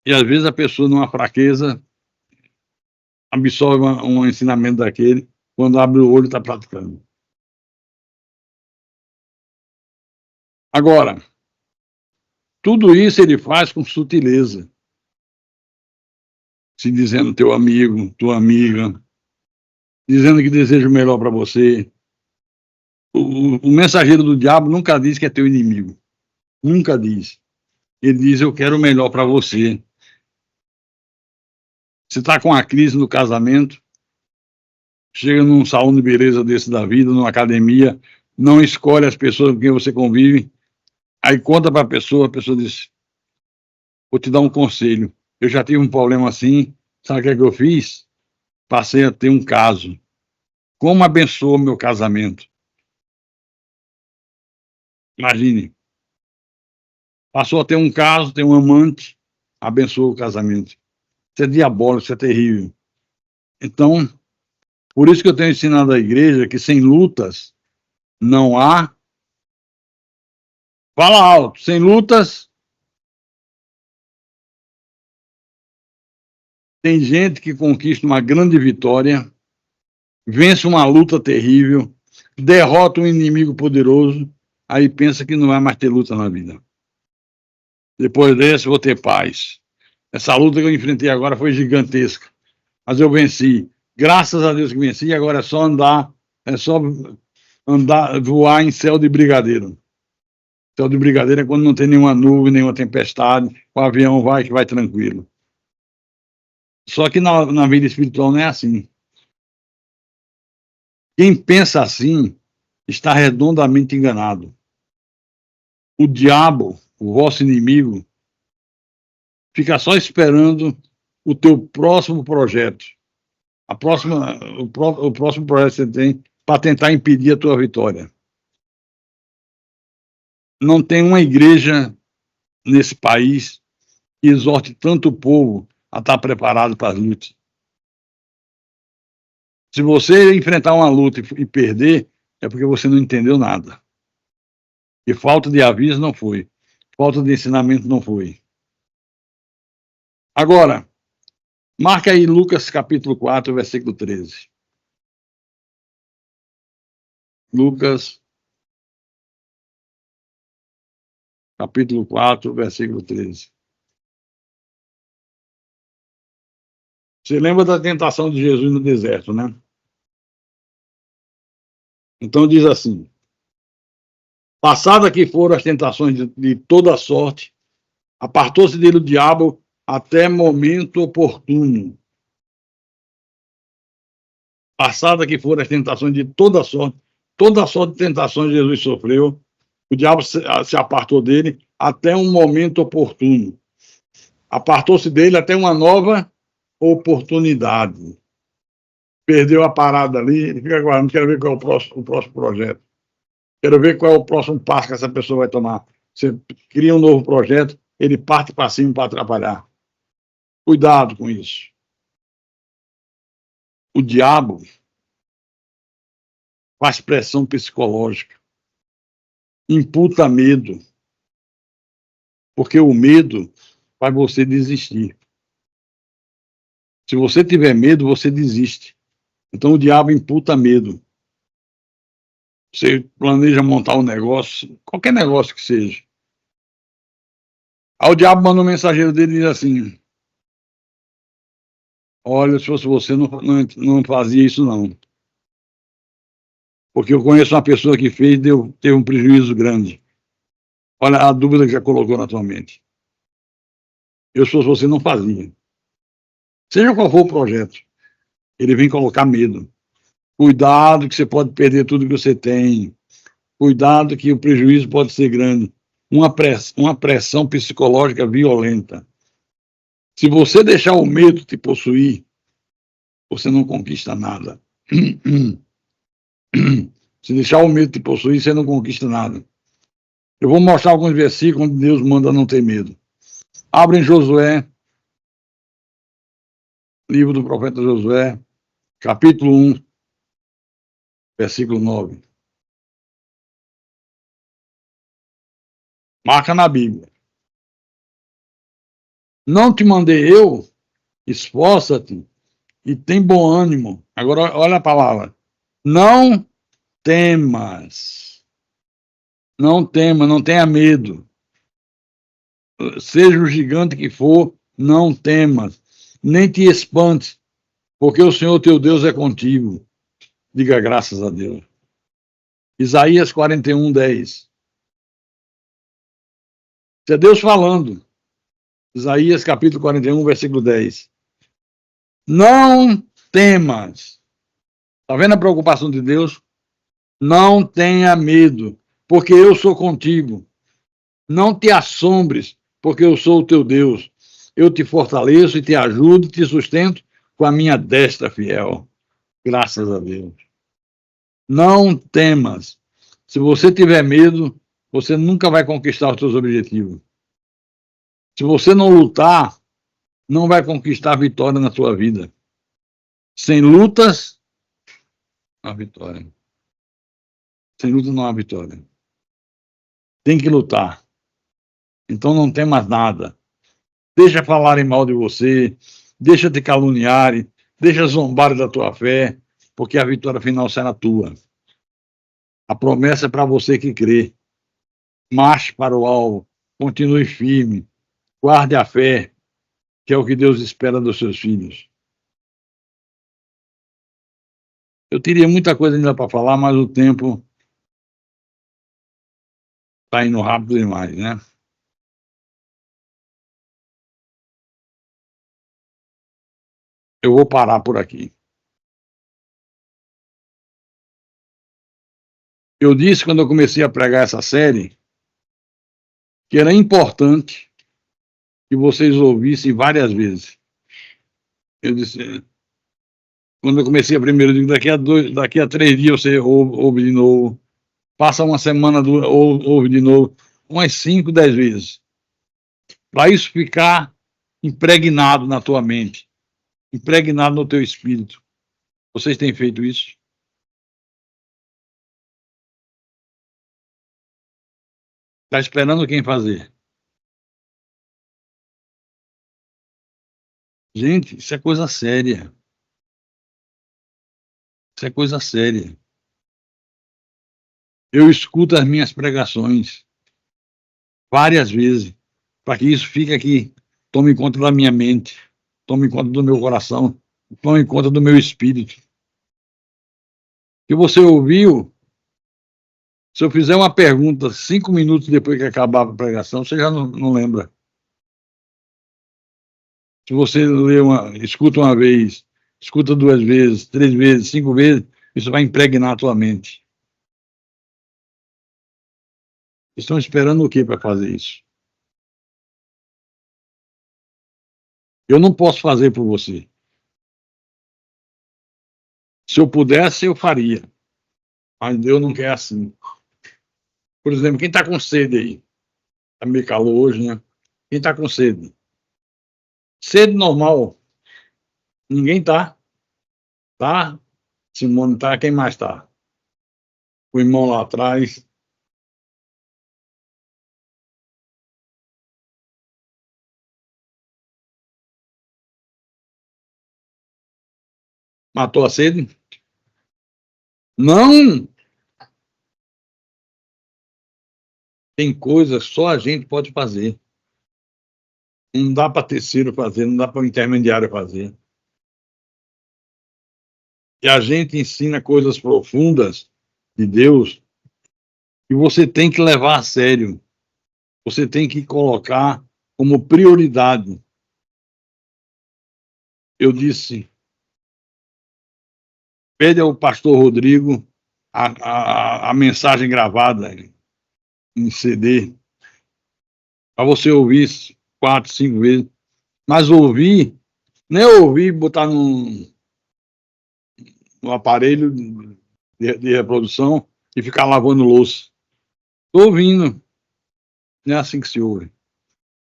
e às vezes a pessoa, numa fraqueza, absorve um ensinamento daquele, quando abre o olho está praticando. Agora, tudo isso ele faz com sutileza, se dizendo teu amigo, tua amiga, dizendo que deseja o melhor para você. O mensageiro do diabo nunca diz que é teu inimigo. Nunca diz. Ele diz, eu quero o melhor para você. Você está com uma crise no casamento, chega num salão de beleza desse da vida, numa academia, não escolhe as pessoas com quem você convive, aí conta para a pessoa diz, vou te dar um conselho, eu já tive um problema assim, sabe o que é que eu fiz? Passei a ter um caso. Como abençoou meu casamento? Imagine. Passou a ter um caso, tem um amante, abençoou o casamento. Isso é diabólico, isso é terrível. Então, por isso que eu tenho ensinado à igreja que sem lutas não há. Fala alto, sem lutas. Tem gente que conquista uma grande vitória, vence uma luta terrível, derrota um inimigo poderoso, aí pensa que não vai mais ter luta na vida. Depois desse, vou ter paz. Essa luta que eu enfrentei agora foi gigantesca, mas eu venci. Graças a Deus que venci, agora é só andar, voar em céu de brigadeiro. Céu de brigadeiro é quando não tem nenhuma nuvem, nenhuma tempestade, o avião vai que vai tranquilo. Só que na vida espiritual não é assim. Quem pensa assim está redondamente enganado. O diabo, o vosso inimigo, fica só esperando o teu próximo projeto. O próximo projeto que você tem para tentar impedir a tua vitória. Não tem uma igreja nesse país que exorte tanto o povo a estar preparado para as lutas. Se você enfrentar uma luta e perder, é porque você não entendeu nada. E falta de aviso não foi. Falta de ensinamento não foi. Agora, marca aí Lucas capítulo 4, versículo 13. Lucas capítulo 4, versículo 13. Você lembra da tentação de Jesus no deserto, né? Então diz assim: passada que foram as tentações de toda sorte, apartou-se dele o diabo até momento oportuno. Passada que foram as tentações de toda sorte de tentações Jesus sofreu, o diabo se apartou dele até um momento oportuno. Apartou-se dele até uma nova oportunidade. Perdeu a parada ali, ele fica aguardando, quero ver qual é o próximo projeto. Quero ver qual é o próximo passo que essa pessoa vai tomar. Você cria um novo projeto, ele parte para cima para atrapalhar. Cuidado com isso. O diabo faz pressão psicológica, imputa medo, porque o medo faz você desistir. Se você tiver medo, você desiste. Então o diabo imputa medo. Você planeja montar um negócio, qualquer negócio que seja. Aí o diabo manda um mensageiro dele e diz assim: olha, se fosse você, não fazia isso não. Porque eu conheço uma pessoa que fez, teve um prejuízo grande. Olha a dúvida que já colocou na tua mente. Eu, se fosse você, não fazia. Seja qual for o projeto, ele vem colocar medo. Cuidado que você pode perder tudo que você tem. Cuidado que o prejuízo pode ser grande. Uma pressão psicológica violenta. Se você deixar o medo te possuir, você não conquista nada. Se deixar o medo te possuir, você não conquista nada. Eu vou mostrar alguns versículos onde Deus manda não ter medo. Abre em Josué, livro do profeta Josué, capítulo 1, versículo 9. Marca na Bíblia. Não te mandei eu? Esforça-te e tem bom ânimo. Agora olha a palavra. Não temas. Não temas, não tenha medo. Seja o gigante que for, não temas. Nem te espantes, porque o Senhor teu Deus é contigo. Diga graças a Deus. Isaías 41, 10. Isso é Deus falando. Isaías capítulo 41, versículo 10. Não temas. Está vendo a preocupação de Deus? Não tenha medo, porque eu sou contigo. Não te assombres, porque eu sou o teu Deus. Eu te fortaleço e te ajudo e te sustento com a minha destra fiel. Graças a Deus. Não temas. Se você tiver medo, você nunca vai conquistar os seus objetivos. Se você não lutar, não vai conquistar a vitória na sua vida. Sem lutas, não há vitória. Sem luta não há vitória. Tem que lutar. Então não tem mais nada. Deixa falarem mal de você, deixa te caluniarem, deixa zombarem da tua fé, porque a vitória final será tua. A promessa é para você que crê. Marche para o alvo, continue firme, guarde a fé, que é o que Deus espera dos seus filhos. Eu teria muita coisa ainda para falar, mas o tempo está indo rápido demais, né? Eu vou parar por aqui. Eu disse quando eu comecei a pregar essa série que era importante que vocês ouvissem várias vezes. Eu disse, quando eu comecei a primeira, eu digo, daqui a 3 dias você ouve de novo, passa uma semana, ouve de novo, umas 5, 10 vezes. Para isso ficar impregnado na tua mente, impregnado no teu espírito. Vocês têm feito isso? Está esperando quem fazer? Gente, isso é coisa séria. Isso é coisa séria. Eu escuto as minhas pregações várias vezes, para que isso fique aqui, tome conta da minha mente, tome conta do meu coração, tome conta do meu espírito. Que você ouviu, se eu fizer uma pergunta 5 minutos depois que acabar a pregação, você já não lembra. Se você escuta uma vez, escuta 2 vezes, 3 vezes, 5 vezes, isso vai impregnar a tua mente. Estão esperando o quê para fazer isso? Eu não posso fazer por você. Se eu pudesse, eu faria. Mas Deus não quer assim. Por exemplo, quem está com sede aí? Está meio calor hoje, né? Quem está com sede? Sede normal. Ninguém tá. Tá? Simone tá. Quem mais tá? O irmão lá atrás. Matou a sede? Não! Tem coisas que só a gente pode fazer. Não dá para terceiro fazer, não dá para o intermediário fazer. E a gente ensina coisas profundas de Deus que você tem que levar a sério. Você tem que colocar como prioridade. Eu disse, pede ao pastor Rodrigo a mensagem gravada em CD, para você ouvir 4, 5 vezes. Mas ouvir, nem ouvir, botar no aparelho de reprodução e ficar lavando louça. Estou ouvindo. Não é assim que se ouve.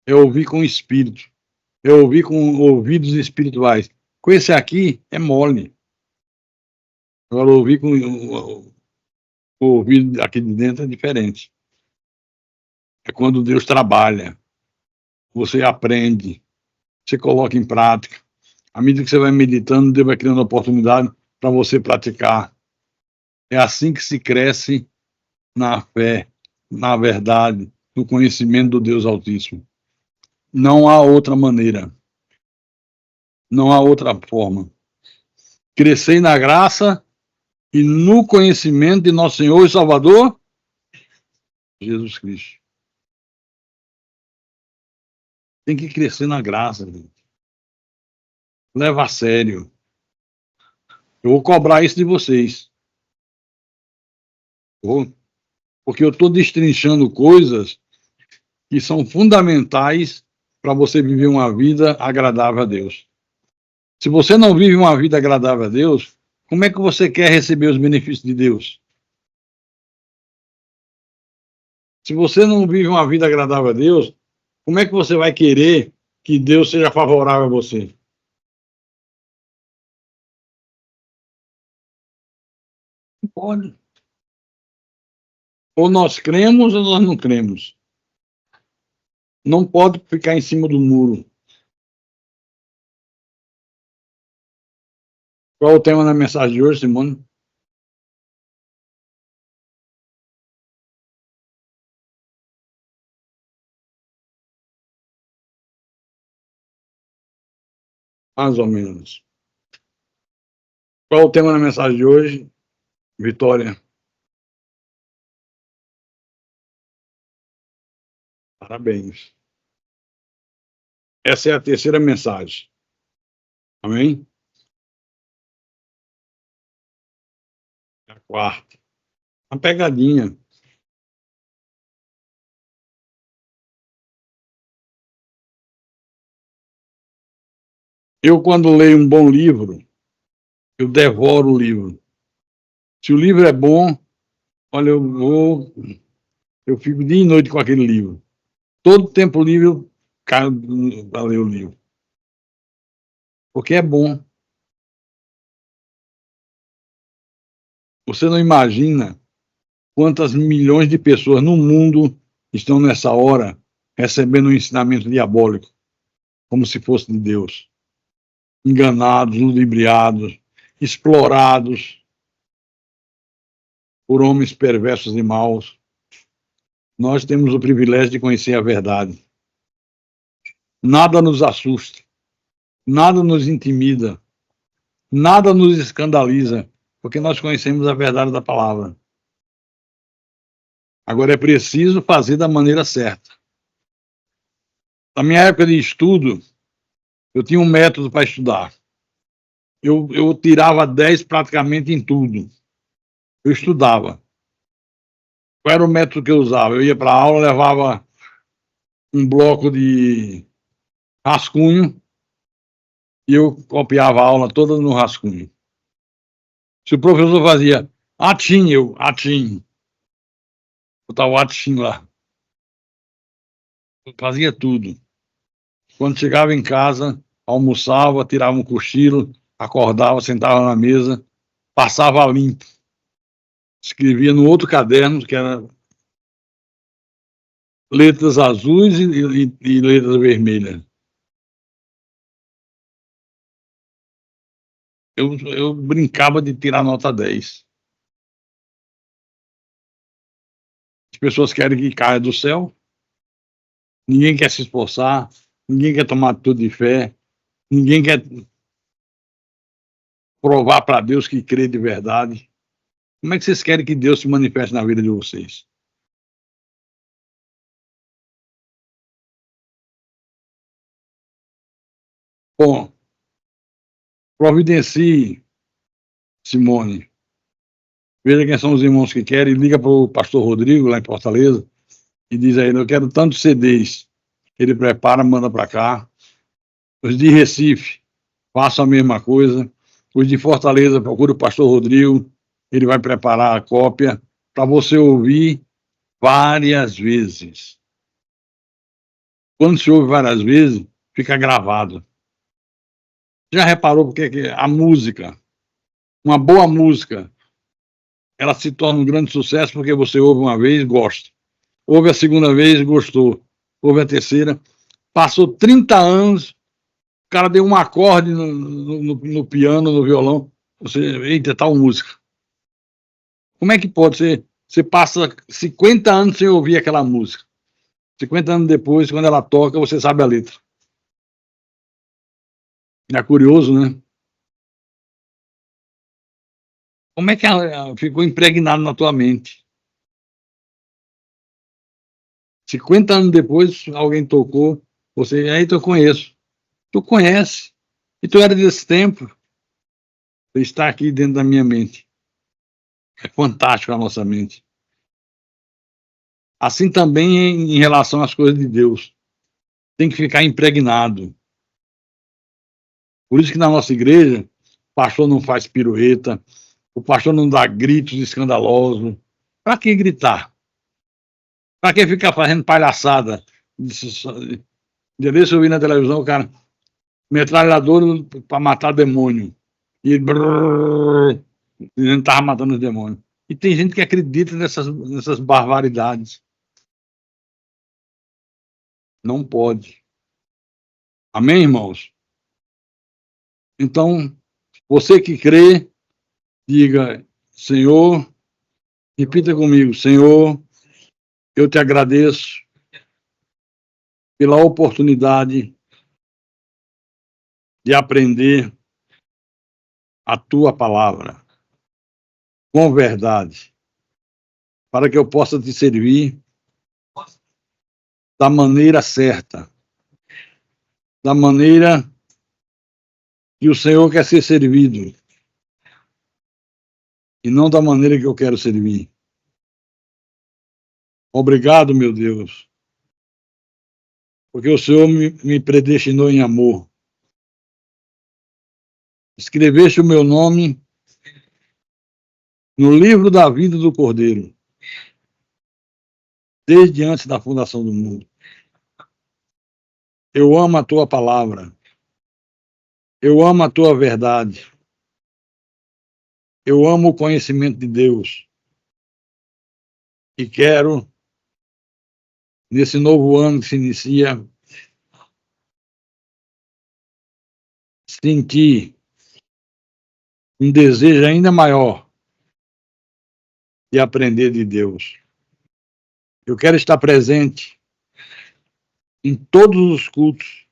É ouvir com o espírito. É ouvir com ouvidos espirituais. Com esse aqui é mole. Agora, ouvir com o ouvido aqui de dentro é diferente. É quando Deus trabalha. Você aprende. Você coloca em prática. À medida que você vai meditando, Deus vai criando oportunidade para você praticar. É assim que se cresce na fé, na verdade, no conhecimento do Deus Altíssimo. Não há outra maneira. Não há outra forma. Crescer na graça e no conhecimento de nosso Senhor e Salvador, Jesus Cristo. Tem que crescer na graça, gente. Leva a sério. Eu vou cobrar isso de vocês. Porque eu estou destrinchando coisas que são fundamentais para você viver uma vida agradável a Deus. Se você não vive uma vida agradável a Deus, como é que você quer receber os benefícios de Deus? Se você não vive uma vida agradável a Deus, como é que você vai querer que Deus seja favorável a você? Não pode. Ou nós cremos ou nós não cremos. Não pode ficar em cima do muro. Qual é o tema da mensagem de hoje, Simone? Mais ou menos. Qual é o tema da mensagem de hoje? Vitória. Parabéns. Essa é a terceira mensagem. Amém? A quarta. Uma pegadinha. Eu, quando leio um bom livro, eu devoro o livro. Se o livro é bom, olha, eu fico dia e noite com aquele livro. Todo tempo livre eu caio para ler o livro. Porque é bom. Você não imagina quantas milhões de pessoas no mundo estão nessa hora recebendo um ensinamento diabólico, como se fosse de Deus. Enganados, ludibriados, explorados por homens perversos e maus. Nós temos o privilégio de conhecer a verdade. Nada nos assusta, nada nos intimida, nada nos escandaliza, porque nós conhecemos a verdade da palavra. Agora é preciso fazer da maneira certa. Na minha época de estudo, eu tinha um método para estudar. Eu tirava 10 praticamente em tudo. Eu estudava. Qual era o método que eu usava? Eu ia para a aula, levava um bloco de rascunho e eu copiava a aula toda no rascunho. Se o professor fazia atim, eu atim. Botava o atim lá. Eu fazia tudo. Quando chegava em casa, almoçava, tirava um cochilo, acordava, sentava na mesa, passava limpo. Escrevia no outro caderno, que era letras azuis e letras vermelhas. eu brincava de tirar nota 10. As pessoas querem que caia do céu, ninguém quer se esforçar, ninguém quer tomar atitude de fé, ninguém quer provar para Deus que crê de verdade. Como é que vocês querem que Deus se manifeste na vida de vocês? Bom, providencie, Simone. Veja quem são os irmãos que querem, liga para o pastor Rodrigo, lá em Fortaleza, e diz a ele: eu quero tantos CDs. Ele prepara, manda para cá. Os de Recife, façam a mesma coisa. Os de Fortaleza, procura o pastor Rodrigo, ele vai preparar a cópia para você ouvir várias vezes. Quando se ouve várias vezes, fica gravado. Já reparou porque que a música, uma boa música, ela se torna um grande sucesso porque você ouve uma vez, gosta. Ouve a segunda vez, gostou. Ouve a terceira. Passou 30 anos, o cara deu um acorde no piano, no violão. Você, eita, tal música. Como é que pode ser? Você passa 50 anos sem ouvir aquela música. 50 anos depois, quando ela toca, você sabe a letra. É curioso, né? Como é que ela ficou impregnada na tua mente? 50 anos depois, alguém tocou, você, aí eu conheço. Tu conhece. E tu era desse tempo. Você está aqui dentro da minha mente. É fantástico a nossa mente. Assim também em relação às coisas de Deus. Tem que ficar impregnado. Por isso que na nossa igreja, o pastor não faz pirueta, o pastor não dá gritos escandalosos. Para que gritar? Para que ficar fazendo palhaçada? De vez eu vi na televisão o cara, metralhador para matar demônio. E ele estava matando os demônios. E tem gente que acredita nessas barbaridades. Não pode. Amém, irmãos? Então, você que crê, diga: Senhor, repita comigo: Senhor, eu te agradeço pela oportunidade de aprender a tua palavra com verdade, para que eu possa te servir da maneira certa, da maneira que o Senhor quer ser servido, e não da maneira que eu quero servir. Obrigado, meu Deus, porque o Senhor me predestinou em amor. Escreveste o meu nome no livro da vida do Cordeiro, desde antes da fundação do mundo. Eu amo a tua palavra. Eu amo a tua verdade. Eu amo o conhecimento de Deus. E quero, nesse novo ano que se inicia, sentir um desejo ainda maior de aprender de Deus. Eu quero estar presente em todos os cultos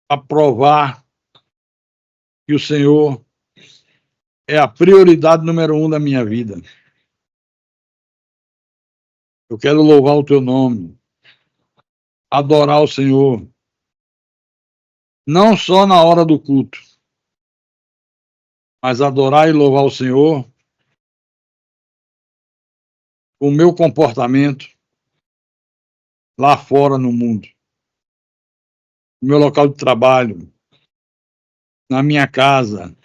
para provar que o Senhor é a prioridade número 1 da minha vida. Eu quero louvar o teu nome, adorar o Senhor, não só na hora do culto, mas adorar e louvar o Senhor com o meu comportamento lá fora no mundo, no meu local de trabalho, na minha casa,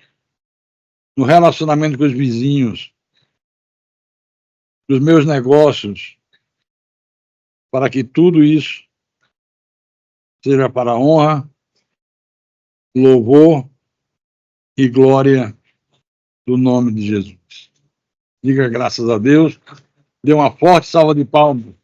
no relacionamento com os vizinhos, nos meus negócios, para que tudo isso seja para a honra, louvor e glória do nome de Jesus. Diga graças a Deus. Dê uma forte salva de palmas.